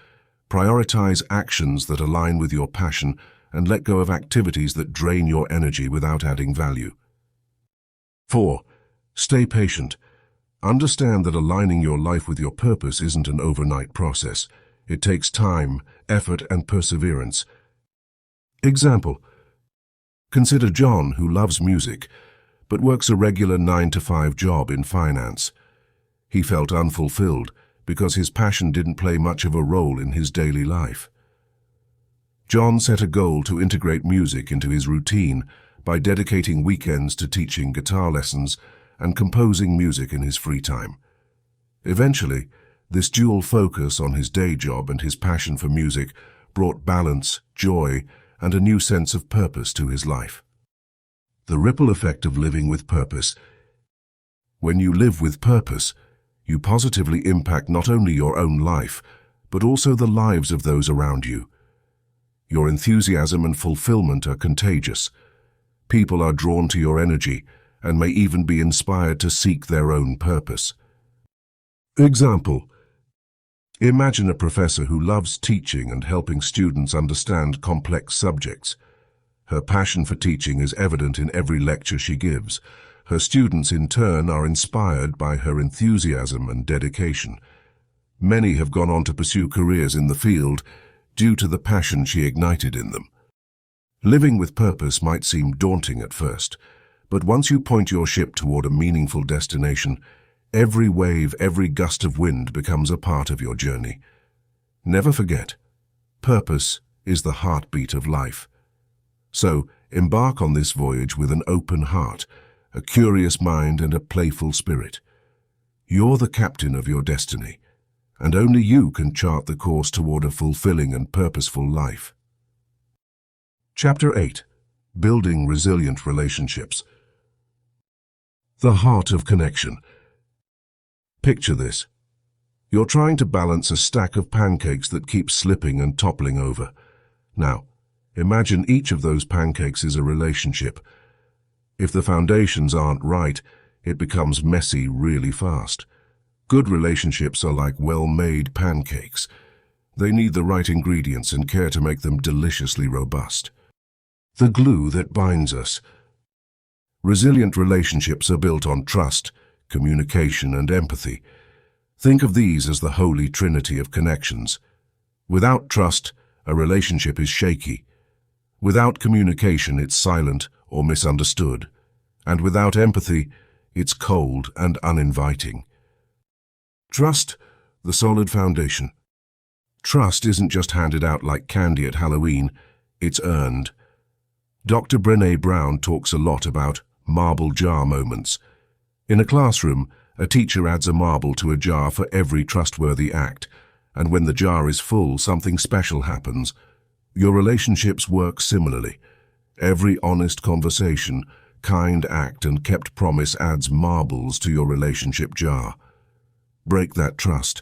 Prioritize actions that align with your passion and let go of activities that drain your energy without adding value. 4. Stay patient. Understand that aligning your life with your purpose isn't an overnight process. It takes time, effort, and perseverance. Example: consider John, who loves music, but works a regular 9-to-5 job in finance. He felt unfulfilled because his passion didn't play much of a role in his daily life. John set a goal to integrate music into his routine by dedicating weekends to teaching guitar lessons and composing music in his free time. Eventually, this dual focus on his day job and his passion for music brought balance, joy, and a new sense of purpose to his life. The ripple effect of living with purpose. When you live with purpose, you positively impact not only your own life, but also the lives of those around you. Your enthusiasm and fulfillment are contagious. People are drawn to your energy and may even be inspired to seek their own purpose. Example: imagine a professor who loves teaching and helping students understand complex subjects. Her passion for teaching is evident in every lecture she gives. Her students, in turn, are inspired by her enthusiasm and dedication. Many have gone on to pursue careers in the field due to the passion she ignited in them. Living with purpose might seem daunting at first, but once you point your ship toward a meaningful destination, every wave, every gust of wind becomes a part of your journey. Never forget, purpose is the heartbeat of life. So, embark on this voyage with an open heart, a curious mind, and a playful spirit. You're the captain of your destiny, and only you can chart the course toward a fulfilling and purposeful life. Chapter 8. Building Resilient Relationships. The heart of connection. Picture this. You're trying to balance a stack of pancakes that keeps slipping and toppling over. Now, imagine each of those pancakes is a relationship. If the foundations aren't right, it becomes messy really fast. Good relationships are like well-made pancakes. They need the right ingredients and care to make them deliciously robust. The glue that binds us. Resilient relationships are built on trust, communication, and empathy. Think of these as the holy trinity of connections. Without trust, a relationship is shaky. Without communication, it's silent or misunderstood. And without empathy, it's cold and uninviting. Trust, the solid foundation. Trust isn't just handed out like candy at Halloween, it's earned. Dr. Brené Brown talks a lot about marble jar moments. In a classroom, a teacher adds a marble to a jar for every trustworthy act, and when the jar is full, something special happens. Your relationships work similarly. Every honest conversation, kind act, and kept promise adds marbles to your relationship jar. Break that trust,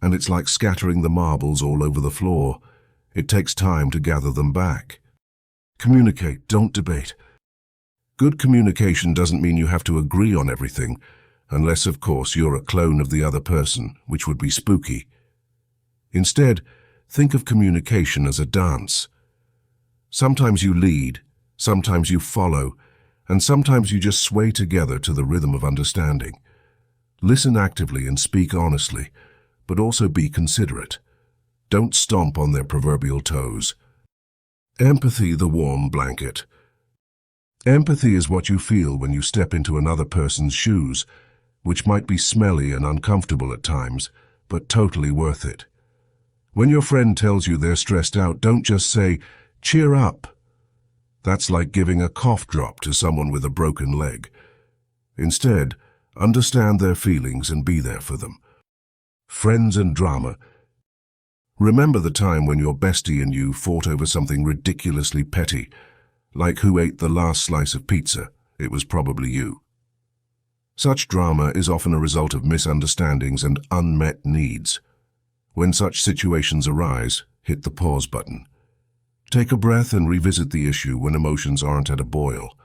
and it's like scattering the marbles all over the floor. It takes time to gather them back. Communicate, don't debate. Good communication doesn't mean you have to agree on everything, unless, of course, you're a clone of the other person, which would be spooky. Instead, think of communication as a dance. Sometimes you lead, sometimes you follow, and sometimes you just sway together to the rhythm of understanding. Listen actively and speak honestly, but also be considerate. Don't stomp on their proverbial toes. Empathy, the warm blanket. Empathy is what you feel when you step into another person's shoes, which might be smelly and uncomfortable at times, but totally worth it. When your friend tells you they're stressed out, don't just say, "Cheer up." That's like giving a cough drop to someone with a broken leg. Instead, understand their feelings and be there for them. Friends and drama. Remember the time when your bestie and you fought over something ridiculously petty, like who ate the last slice of pizza. It was probably you. Such drama is often a result of misunderstandings and unmet needs. When such situations arise, hit the pause button. Take a breath and revisit the issue when emotions aren't at a boil.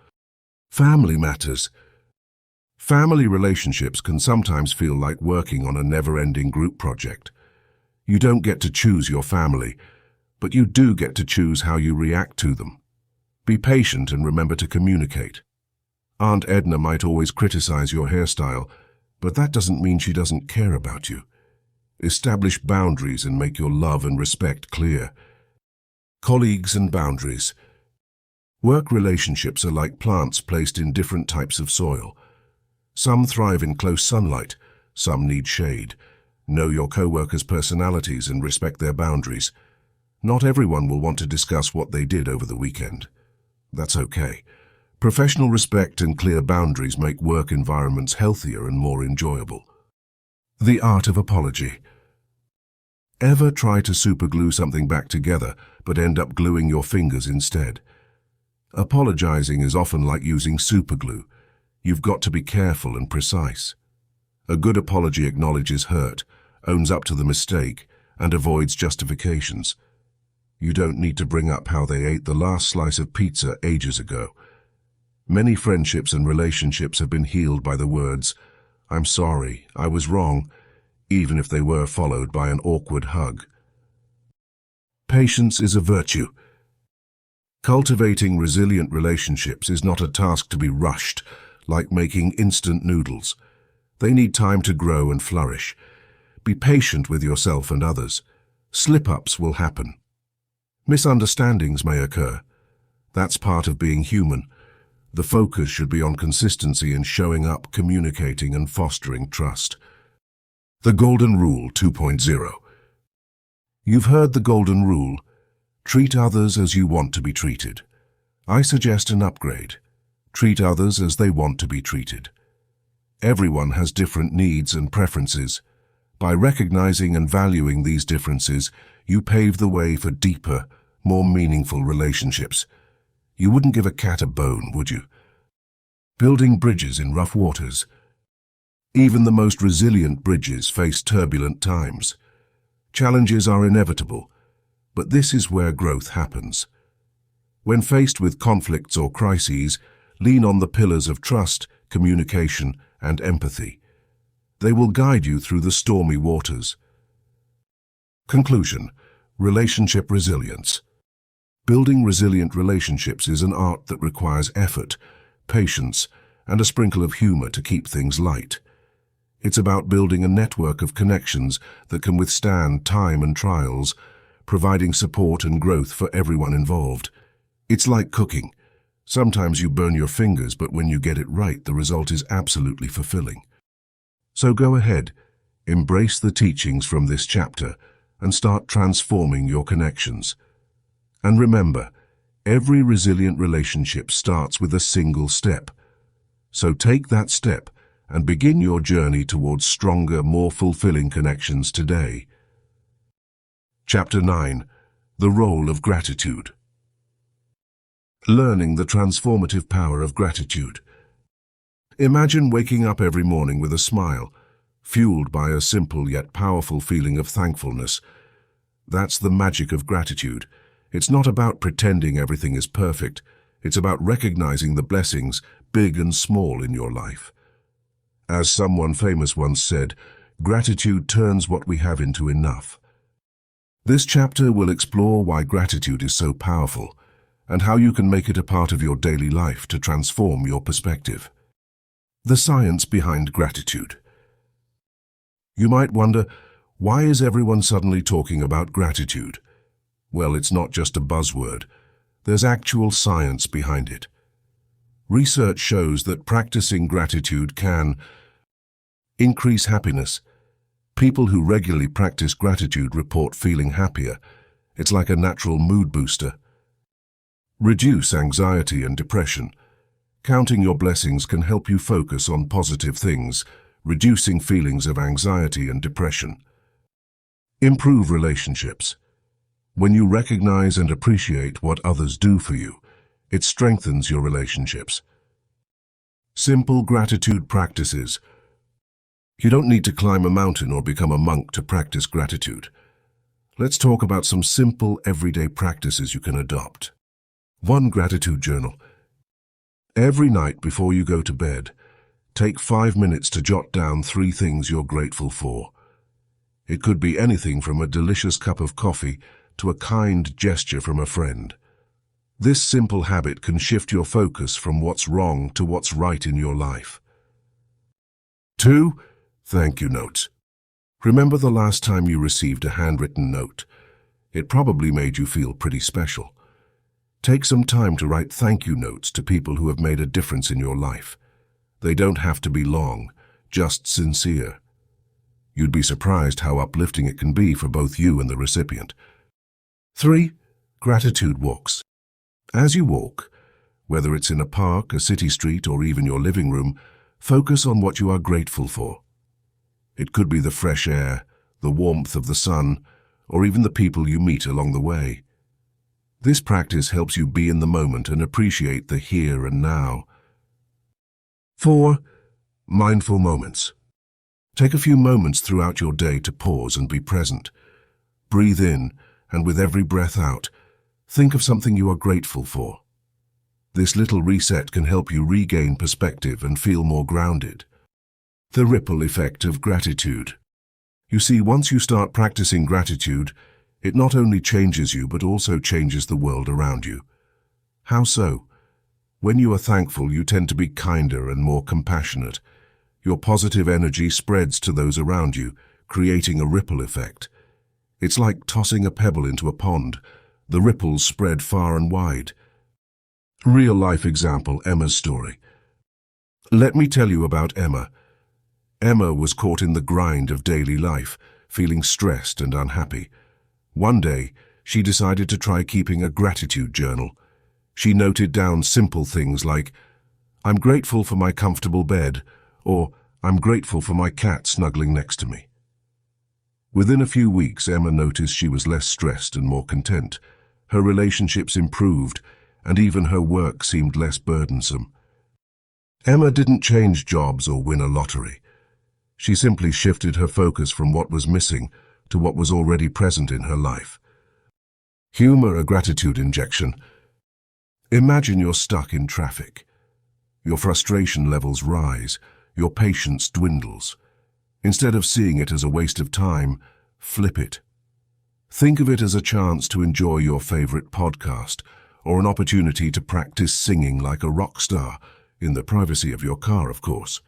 Family matters. Family relationships can sometimes feel like working on a never-ending group project. You don't get to choose your family, but you do get to choose how you react to them. Be patient and remember to communicate. Aunt Edna might always criticize your hairstyle, but that doesn't mean she doesn't care about you. Establish boundaries and make your love and respect clear. Colleagues and boundaries. Work relationships are like plants placed in different types of soil. Some thrive in close sunlight, some need shade. Know your co-workers' personalities and respect their boundaries. Not everyone will want to discuss what they did over the weekend. That's okay. Professional respect and clear boundaries make work environments healthier and more enjoyable. The art of apology. Ever try to superglue something back together, but end up gluing your fingers instead? Apologizing is often like using superglue. You've got to be careful and precise. A good apology acknowledges hurt, owns up to the mistake, and avoids justifications. You don't need to bring up how they ate the last slice of pizza ages ago. Many friendships and relationships have been healed by the words, "I'm sorry, I was wrong," even if they were followed by an awkward hug. Patience is a virtue. Cultivating resilient relationships is not a task to be rushed, like making instant noodles. They need time to grow and flourish. Be patient with yourself and others. Slip-ups will happen. Misunderstandings may occur. That's part of being human. The focus should be on consistency in showing up, communicating, and fostering trust. The Golden Rule 2.0. You've heard the Golden Rule. Treat others as you want to be treated. I suggest an upgrade. Treat others as they want to be treated. Everyone has different needs and preferences. By recognizing and valuing these differences, you pave the way for deeper, more meaningful relationships. You wouldn't give a cat a bone, would you? Building bridges in rough waters. Even the most resilient bridges face turbulent times. Challenges are inevitable, but this is where growth happens. When faced with conflicts or crises, lean on the pillars of trust, communication, and empathy. They will guide you through the stormy waters. Conclusion: relationship resilience. Building resilient relationships is an art that requires effort, patience, and a sprinkle of humor to keep things light. It's about building a network of connections that can withstand time and trials, providing support and growth for everyone involved. It's like cooking. Sometimes you burn your fingers, but when you get it right, the result is absolutely fulfilling. So go ahead, embrace the teachings from this chapter, and start transforming your connections. And remember, every resilient relationship starts with a single step. So take that step and begin your journey towards stronger, more fulfilling connections today. Chapter 9. The Role of Gratitude. Learning the transformative power of gratitude. Imagine waking up every morning with a smile, fueled by a simple yet powerful feeling of thankfulness. That's the magic of gratitude. It's not about pretending everything is perfect. It's about recognizing the blessings, big and small, in your life. As someone famous once said, gratitude turns what we have into enough. This chapter will explore why gratitude is so powerful and how you can make it a part of your daily life to transform your perspective. The science behind gratitude. You might wonder, why is everyone suddenly talking about gratitude? Well, it's not just a buzzword. There's actual science behind it. Research shows that practicing gratitude can increase happiness. People who regularly practice gratitude report feeling happier. It's like a natural mood booster. Reduce anxiety and depression. Counting your blessings can help you focus on positive things, reducing feelings of anxiety and depression. Improve relationships. When you recognize and appreciate what others do for you, it strengthens your relationships. Simple gratitude practices. You don't need to climb a mountain or become a monk to practice gratitude. Let's talk about some simple, everyday practices you can adopt. 1. Gratitude journal. Every night before you go to bed, take 5 minutes to jot down 3 things you're grateful for. It could be anything from a delicious cup of coffee to a kind gesture from a friend. This simple habit can shift your focus from what's wrong to what's right in your life. 2. Thank you notes. Remember the last time you received a handwritten note? It probably made you feel pretty special. Take some time to write thank you notes to people who have made a difference in your life. They don't have to be long, just sincere. You'd be surprised how uplifting it can be for both you and the recipient. 3. Gratitude walks. As you walk, whether it's in a park, a city street, or even your living room, focus on what you are grateful for. It could be the fresh air, the warmth of the sun, or even the people you meet along the way. This practice helps you be in the moment and appreciate the here and now. 4. Mindful moments. Take a few moments throughout your day to pause and be present. Breathe in, and with every breath out, think of something you are grateful for. This little reset can help you regain perspective and feel more grounded. The ripple effect of gratitude. You see, once you start practicing gratitude, it not only changes you but also changes the world around you. How so? When you are thankful, you tend to be kinder and more compassionate. Your positive energy spreads to those around you, creating a ripple effect. It's like tossing a pebble into a pond. The ripples spread far and wide. Real-life example, Emma's story. Let me tell you about Emma. Emma was caught in the grind of daily life, feeling stressed and unhappy. One day, she decided to try keeping a gratitude journal. She noted down simple things like, "I'm grateful for my comfortable bed," or "I'm grateful for my cat snuggling next to me." Within a few weeks, Emma noticed she was less stressed and more content. Her relationships improved, and even her work seemed less burdensome. Emma didn't change jobs or win a lottery. She simply shifted her focus from what was missing to what was already present in her life. Humor, a gratitude injection. Imagine you're stuck in traffic. Your frustration levels rise, your patience dwindles. Instead of seeing it as a waste of time, flip it. Think of it as a chance to enjoy your favorite podcast or an opportunity to practice singing like a rock star, in the privacy of your car, of course.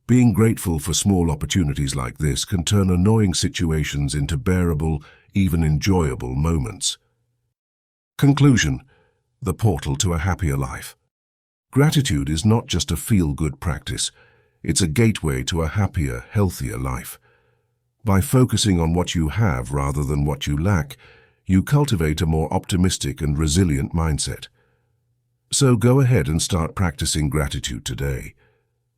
Being grateful for small opportunities like this can turn annoying situations into bearable, even enjoyable moments. Conclusion: the portal to a happier life. Gratitude is not just a feel-good practice. It's a gateway to a happier, healthier life. By focusing on what you have rather than what you lack, you cultivate a more optimistic and resilient mindset. So go ahead and start practicing gratitude today.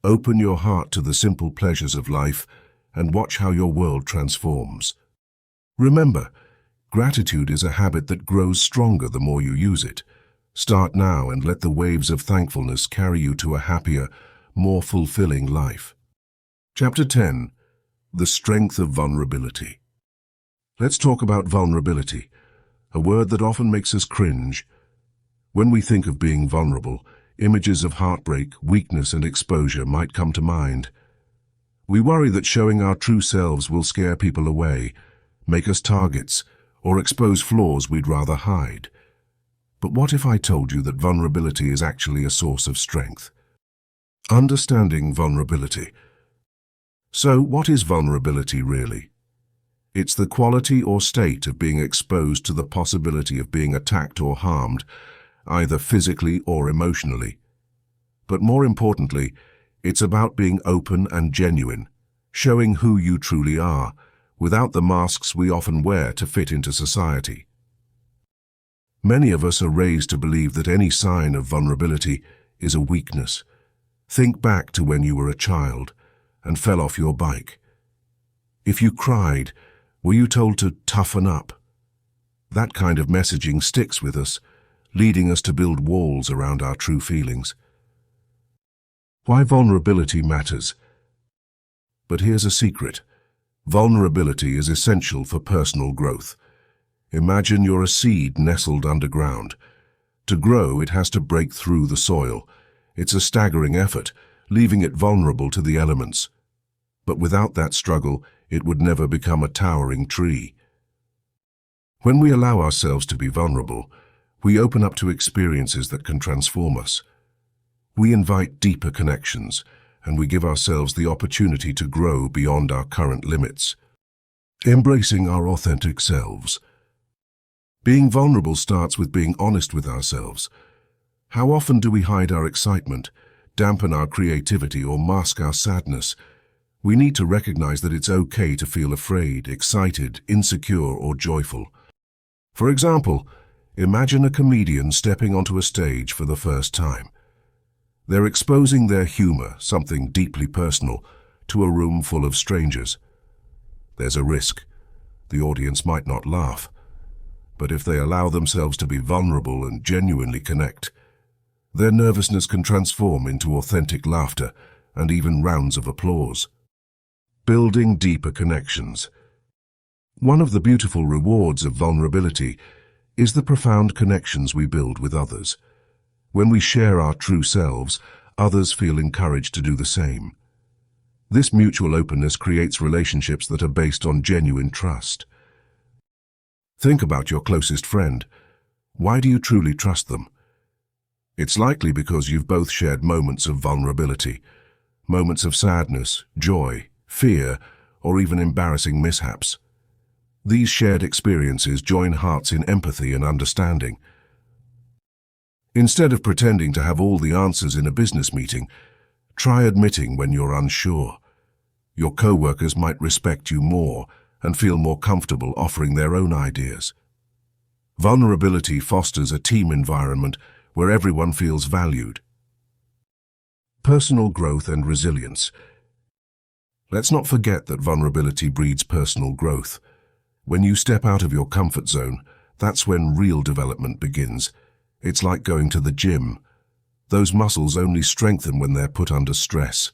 Open your heart to the simple pleasures of life and watch how your world transforms. Remember, gratitude is a habit that grows stronger the more you use it. Start now and let the waves of thankfulness carry you to a happier, more fulfilling life. Chapter 10. The Strength of Vulnerability. Let's talk about vulnerability, a word that often makes us cringe. When we think of being vulnerable, images of heartbreak, weakness, and exposure might come to mind. We worry that showing our true selves will scare people away, make us targets, or expose flaws we'd rather hide. But what if I told you that vulnerability is actually a source of strength? Understanding vulnerability. So, what is vulnerability really? It's the quality or state of being exposed to the possibility of being attacked or harmed, either physically or emotionally. But more importantly, it's about being open and genuine, showing who you truly are, without the masks we often wear to fit into society. Many of us are raised to believe that any sign of vulnerability is a weakness. Think back to when you were a child and fell off your bike. If you cried, Were you told to toughen up? That kind of messaging sticks with us, leading us to build walls around our true feelings. Why vulnerability matters. But here's a secret. Vulnerability is essential for personal growth. Imagine you're a seed nestled underground. To grow, it has to break through the soil. It's a staggering effort, leaving it vulnerable to the elements. But without that struggle, it would never become a towering tree. When we allow ourselves to be vulnerable, we open up to experiences that can transform us. We invite deeper connections, and we give ourselves the opportunity to grow beyond our current limits. Embracing our authentic selves. Being vulnerable starts with being honest with ourselves. How often do we hide our excitement, dampen our creativity, or mask our sadness? We need to recognize that it's okay to feel afraid, excited, insecure, or joyful. For example, imagine a comedian stepping onto a stage for the first time. They're exposing their humor, something deeply personal, to a room full of strangers. There's a risk. The audience might not laugh. But if they allow themselves to be vulnerable and genuinely connect, their nervousness can transform into authentic laughter and even rounds of applause. Building deeper connections. One of the beautiful rewards of vulnerability is the profound connections we build with others. When we share our true selves, others feel encouraged to do the same. This mutual openness creates relationships that are based on genuine trust. Think about your closest friend. Why do you truly trust them? It's likely because you've both shared moments of vulnerability, moments of sadness, joy, fear, or even embarrassing mishaps. These shared experiences join hearts in empathy and understanding. Instead of pretending to have all the answers in a business meeting, try admitting when you're unsure. Your co-workers might respect you more and feel more comfortable offering their own ideas. Vulnerability fosters a team environment where everyone feels valued. Personal growth and resilience. Let's not forget that vulnerability breeds personal growth. When you step out of your comfort zone, that's when real development begins. It's like going to the gym. Those muscles only strengthen when they're put under stress.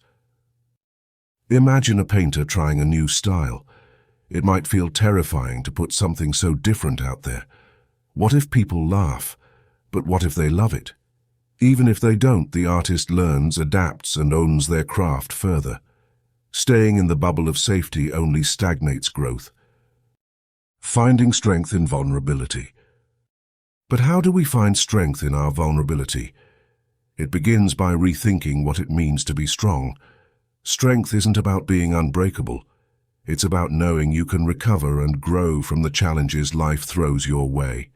Imagine a painter trying a new style. It might feel terrifying to put something so different out there. What if people laugh? But what if they love it? Even if they don't, the artist learns, adapts, and owns their craft further. Staying in the bubble of safety only stagnates growth. Finding strength in vulnerability. But how do we find strength in our vulnerability? It begins by rethinking what it means to be strong. Strength isn't about being unbreakable. It's about knowing you can recover and grow from the challenges life throws your way.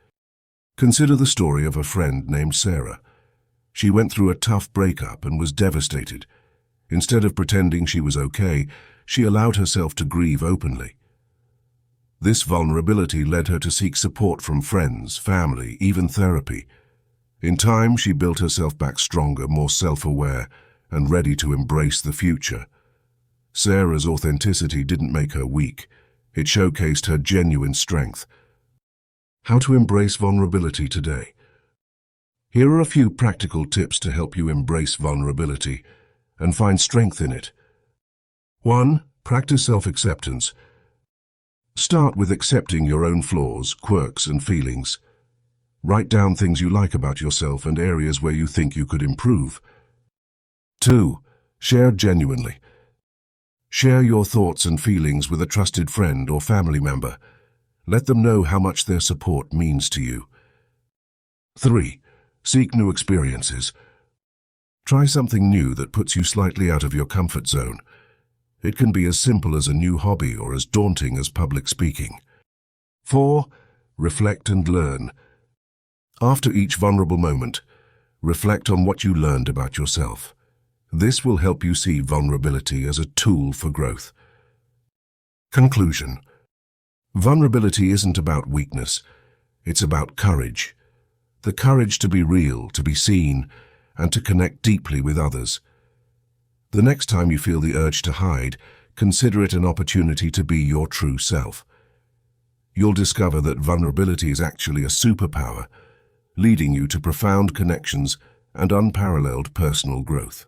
Consider the story of a friend named Sarah. She went through a tough breakup and was devastated. Instead of pretending she was okay, she allowed herself to grieve openly. This vulnerability led her to seek support from friends, family, even therapy. In time, she built herself back stronger, more self-aware, and ready to embrace the future. Sarah's authenticity didn't make her weak. It showcased her genuine strength. How to embrace vulnerability today. Here are a few practical tips to help you embrace vulnerability and find strength in it. 1. Practice self-acceptance. Start with accepting your own flaws, quirks, and feelings. Write down things you like about yourself and areas where you think you could improve. 2. Share genuinely. Share your thoughts and feelings with a trusted friend or family member. Let them know how much their support means to you. 3. Seek new experiences. Try something new that puts you slightly out of your comfort zone. It can be as simple as a new hobby or as daunting as public speaking. 4. Reflect and learn. After each vulnerable moment, reflect on what you learned about yourself. This will help you see vulnerability as a tool for growth. Conclusion. Vulnerability isn't about weakness. It's about courage. The courage to be real, to be seen, and to connect deeply with others. The next time you feel the urge to hide, consider it an opportunity to be your true self. You'll discover that vulnerability is actually a superpower, leading you to profound connections and unparalleled personal growth.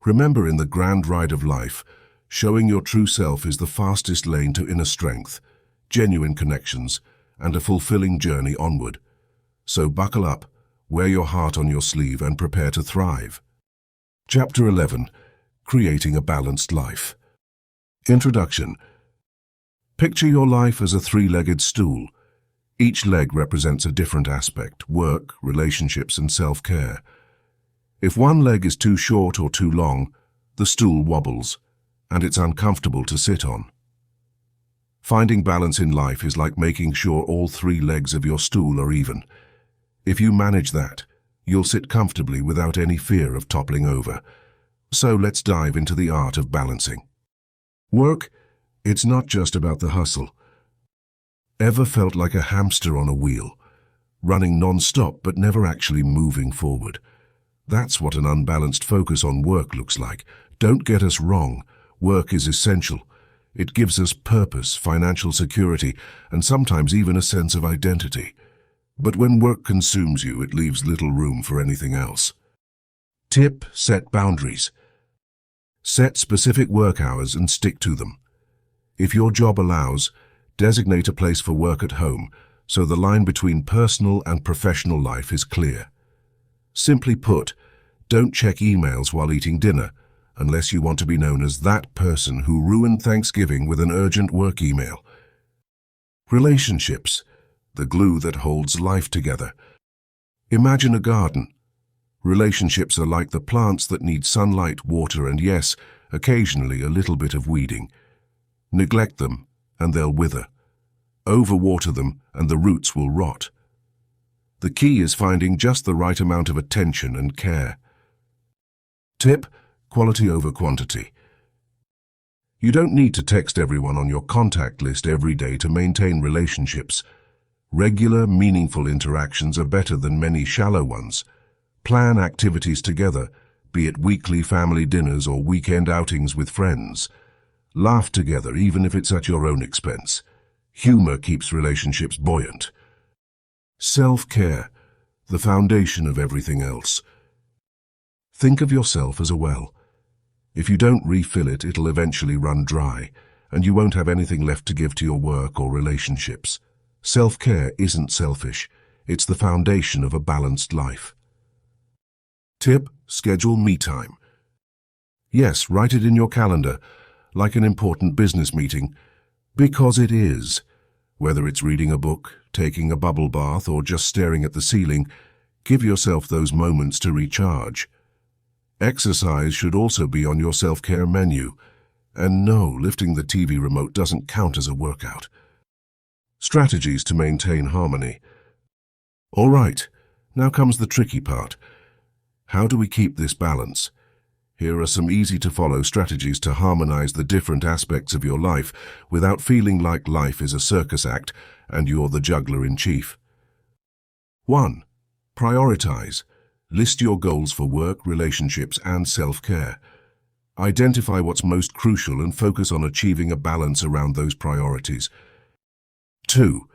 Remember, in the grand ride of life, showing your true self is the fastest lane to inner strength, genuine connections, and a fulfilling journey onward. So buckle up, wear your heart on your sleeve, and prepare to thrive. Chapter 11. Creating a Balanced Life. Introduction. Picture your life as a three-legged stool. Each leg represents a different aspect: work, relationships, and self-care. If one leg is too short or too long, the stool wobbles, and it's uncomfortable to sit on. Finding balance in life is like making sure all three legs of your stool are even. If you manage that, you'll sit comfortably without any fear of toppling over. So let's dive into the art of balancing. Work, it's not just about the hustle. Ever felt like a hamster on a wheel, running non-stop but never actually moving forward? That's what an unbalanced focus on work looks like. Don't get us wrong, work is essential. It gives us purpose, financial security, and sometimes even a sense of identity. But when work consumes you, it leaves little room for anything else. Tip: set boundaries. Set specific work hours and stick to them. If your job allows, designate a place for work at home so the line between personal and professional life is clear. Simply put, don't check emails while eating dinner unless you want to be known as that person who ruined Thanksgiving with an urgent work email. Relationships, the glue that holds life together. Imagine a garden. Relationships are like the plants that need sunlight, water, and yes, occasionally a little bit of weeding. Neglect them, and they'll wither. Overwater them, and the roots will rot. The key is finding just the right amount of attention and care. Tip: quality over quantity. You don't need to text everyone on your contact list every day to maintain relationships. Regular, meaningful interactions are better than many shallow ones. Plan activities together, be it weekly family dinners or weekend outings with friends. Laugh together, even if it's at your own expense. Humor keeps relationships buoyant. Self-care, the foundation of everything else. Think of yourself as a well. If you don't refill it, it'll eventually run dry, and you won't have anything left to give to your work or relationships. Self-care isn't selfish. It's the foundation of a balanced life. Tip: schedule me time. Yes, write it in your calendar, like an important business meeting, because it is. Whether it's reading a book, taking a bubble bath, or just staring at the ceiling, give yourself those moments to recharge. Exercise should also be on your self-care menu. And no, lifting the TV remote doesn't count as a workout. Strategies to maintain harmony. All right, now comes the tricky part. How do we keep this balance? Here are some easy-to-follow strategies to harmonize the different aspects of your life without feeling like life is a circus act and you're the juggler-in-chief. 1. Prioritize. List your goals for work, relationships, and self-care. Identify what's most crucial and focus on achieving a balance around those priorities. 2.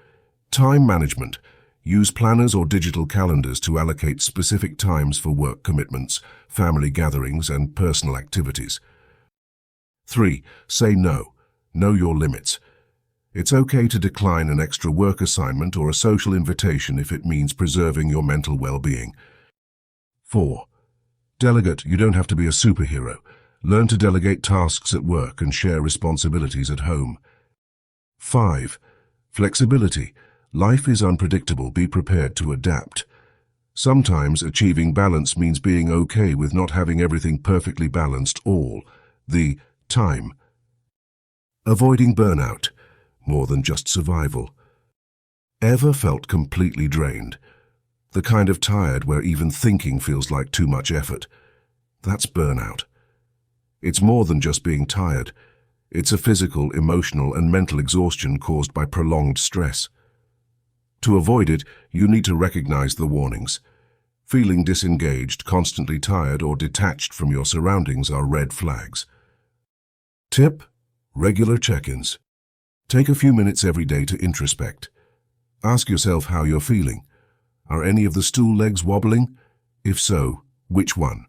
Time management. Use planners or digital calendars to allocate specific times for work commitments, family gatherings, and personal activities. 3. Say no. Know your limits. It's okay to decline an extra work assignment or a social invitation if it means preserving your mental well-being. 4. Delegate. You don't have to be a superhero. Learn to delegate tasks at work and share responsibilities at home. 5. Flexibility. Life is unpredictable. Be prepared to adapt. Sometimes achieving balance means being okay with not having everything perfectly balanced all the time. Avoiding burnout. More than just survival. Ever felt completely drained? The kind of tired where even thinking feels like too much effort. That's burnout. It's more than just being tired. It's a physical, emotional, and mental exhaustion caused by prolonged stress. To avoid it, you need to recognize the warnings. Feeling disengaged, constantly tired, or detached from your surroundings are red flags. Tip: regular check-ins. Take a few minutes every day to introspect. Ask yourself how you're feeling. Are any of the stool legs wobbling? If so, which one?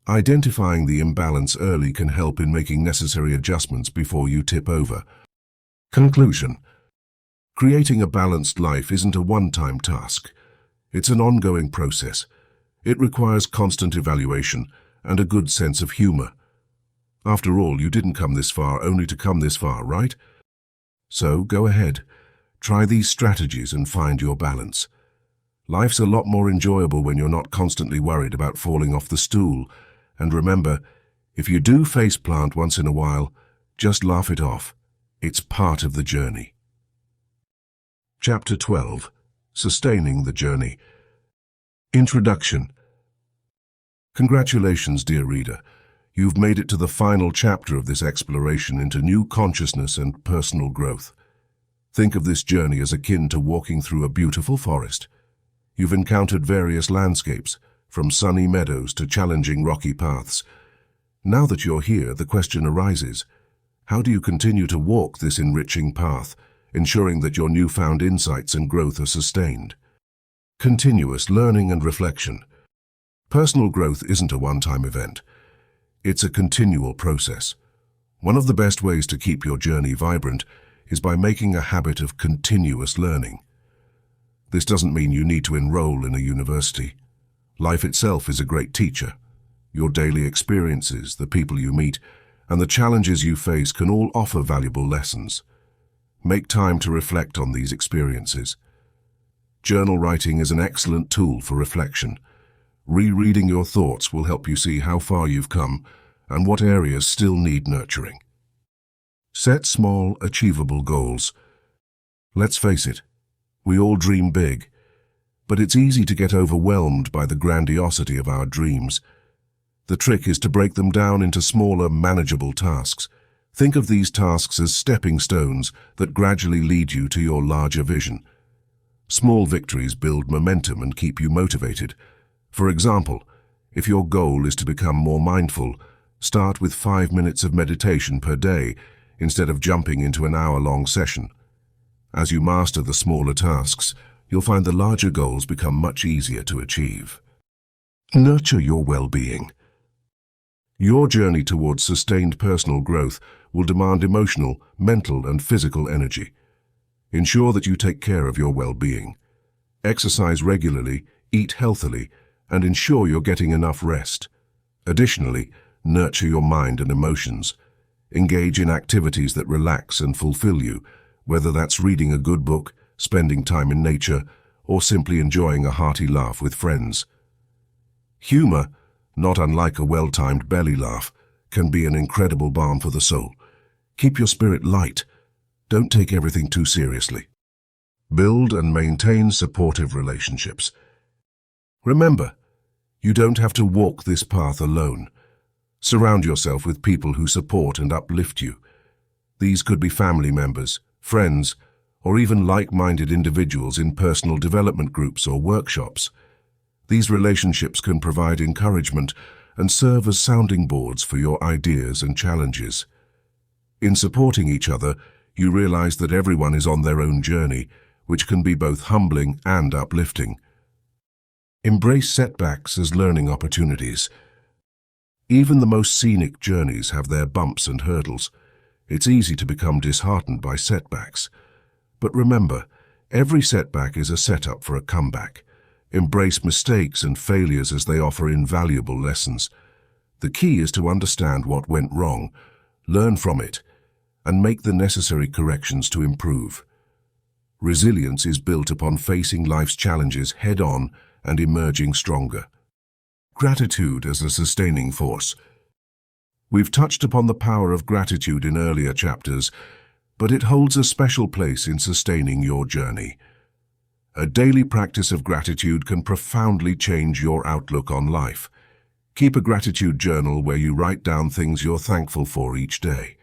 Identifying the imbalance early can help in making necessary adjustments before you tip over. Conclusion. Creating a balanced life isn't a one-time task. It's an ongoing process. It requires constant evaluation and a good sense of humor. After all, you didn't come this far only to come this far, right? So go ahead, try these strategies and find your balance. Life's a lot more enjoyable when you're not constantly worried about falling off the stool. And remember, if you do faceplant once in a while, just laugh it off. It's part of the journey. Chapter 12. Sustaining the Journey. Introduction. Congratulations, dear reader. You've made it to the final chapter of this exploration into new consciousness and personal growth. Think of this journey as akin to walking through a beautiful forest. You've encountered various landscapes, from sunny meadows to challenging rocky paths. Now that you're here, the question arises, how do you continue to walk this enriching path, ensuring that your newfound insights and growth are sustained? Continuous learning and reflection. Personal growth isn't a one-time event. It's a continual process. One of the best ways to keep your journey vibrant is by making a habit of continuous learning. This doesn't mean you need to enroll in a university. Life itself is a great teacher. Your daily experiences, the people you meet, and the challenges you face can all offer valuable lessons. Make time to reflect on these experiences. Journal writing is an excellent tool for reflection. Rereading your thoughts will help you see how far you've come and what areas still need nurturing. Set small, achievable goals. Let's face it, we all dream big, but it's easy to get overwhelmed by the grandiosity of our dreams. The trick is to break them down into smaller, manageable tasks. Think of these tasks as stepping stones that gradually lead you to your larger vision. Small victories build momentum and keep you motivated. For example, if your goal is to become more mindful, start with 5 minutes of meditation per day instead of jumping into an hour-long session. As you master the smaller tasks, you'll find the larger goals become much easier to achieve. Nurture your well-being. Your journey towards sustained personal growth will demand emotional, mental, and physical energy. Ensure that you take care of your well-being. Exercise regularly, eat healthily, and ensure you're getting enough rest. Additionally, nurture your mind and emotions. Engage in activities that relax and fulfill you, whether that's reading a good book, spending time in nature, or simply enjoying a hearty laugh with friends. Humor, not unlike a well-timed belly laugh, can be an incredible balm for the soul. Keep your spirit light. Don't take everything too seriously. Build and maintain supportive relationships. Remember, you don't have to walk this path alone. Surround yourself with people who support and uplift you. These could be family members, friends, or even like-minded individuals in personal development groups or workshops. These relationships can provide encouragement and serve as sounding boards for your ideas and challenges. In supporting each other, you realize that everyone is on their own journey, which can be both humbling and uplifting. Embrace setbacks as learning opportunities. Even the most scenic journeys have their bumps and hurdles. It's easy to become disheartened by setbacks. But remember, every setback is a setup for a comeback. Embrace mistakes and failures as they offer invaluable lessons. The key is to understand what went wrong, learn from it, and make the necessary corrections to improve. Resilience is built upon facing life's challenges head-on and emerging stronger. Gratitude as a sustaining force. We've touched upon the power of gratitude in earlier chapters, but it holds a special place in sustaining your journey. A daily practice of gratitude can profoundly change your outlook on life. Keep a gratitude journal where you write down things you're thankful for each day.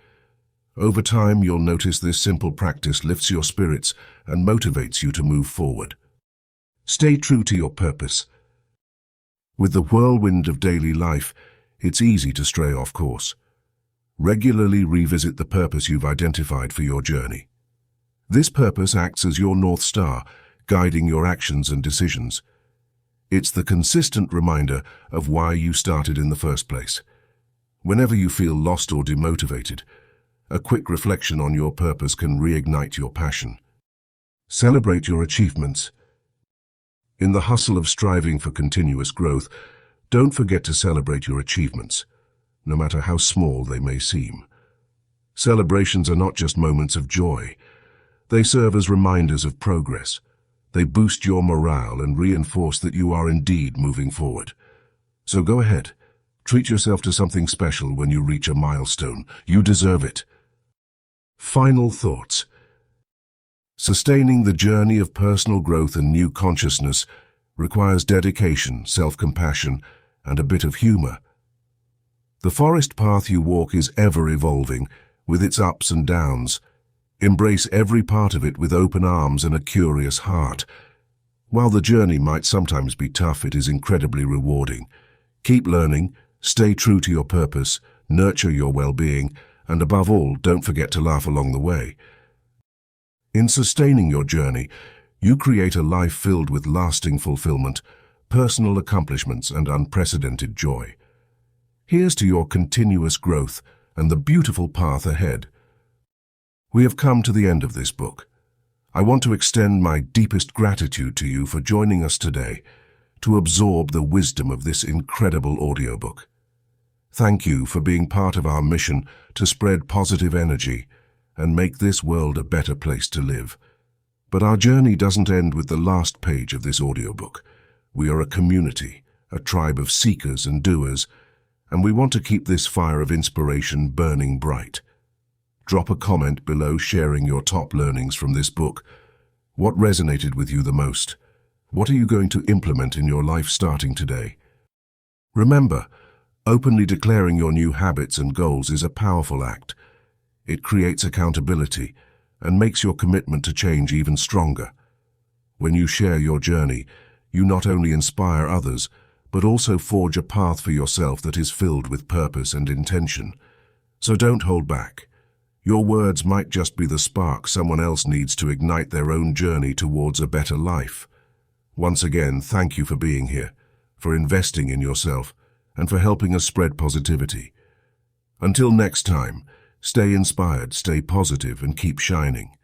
Over time, you'll notice this simple practice lifts your spirits and motivates you to move forward. Stay true to your purpose. With the whirlwind of daily life, it's easy to stray off course. Regularly revisit the purpose you've identified for your journey. This purpose acts as your North Star, guiding your actions and decisions. It's the consistent reminder of why you started in the first place. Whenever you feel lost or demotivated, a quick reflection on your purpose can reignite your passion. Celebrate your achievements. In the hustle of striving for continuous growth, don't forget to celebrate your achievements, no matter how small they may seem. Celebrations are not just moments of joy. They serve as reminders of progress. They boost your morale and reinforce that you are indeed moving forward. So go ahead, treat yourself to something special when you reach a milestone. You deserve it. Final thoughts. Sustaining the journey of personal growth and new consciousness requires dedication, self-compassion, and a bit of humor. The forest path you walk is ever evolving, with its ups and downs. Embrace every part of it with open arms and a curious heart. While the journey might sometimes be tough, it is incredibly rewarding. Keep learning, stay true to your purpose, nurture your well-being, and above all, don't forget to laugh along the way. In sustaining your journey, you create a life filled with lasting fulfillment, personal accomplishments, and unprecedented joy. Here's to your continuous growth and the beautiful path ahead. We have come to the end of this book. I want to extend my deepest gratitude to you for joining us today to absorb the wisdom of this incredible audiobook. Thank you for being part of our mission to spread positive energy and make this world a better place to live. But our journey doesn't end with the last page of this audiobook. We are a community, a tribe of seekers and doers, and we want to keep this fire of inspiration burning bright. Drop a comment below sharing your top learnings from this book. What resonated with you the most? What are you going to implement in your life starting today? Remember, openly declaring your new habits and goals is a powerful act. It creates accountability and makes your commitment to change even stronger. When you share your journey, you not only inspire others, but also forge a path for yourself that is filled with purpose and intention. So don't hold back. Your words might just be the spark someone else needs to ignite their own journey towards a better life. Once again, thank you for being here, for investing in yourself, and for helping us spread positivity. Until next time, stay inspired, stay positive, and keep shining.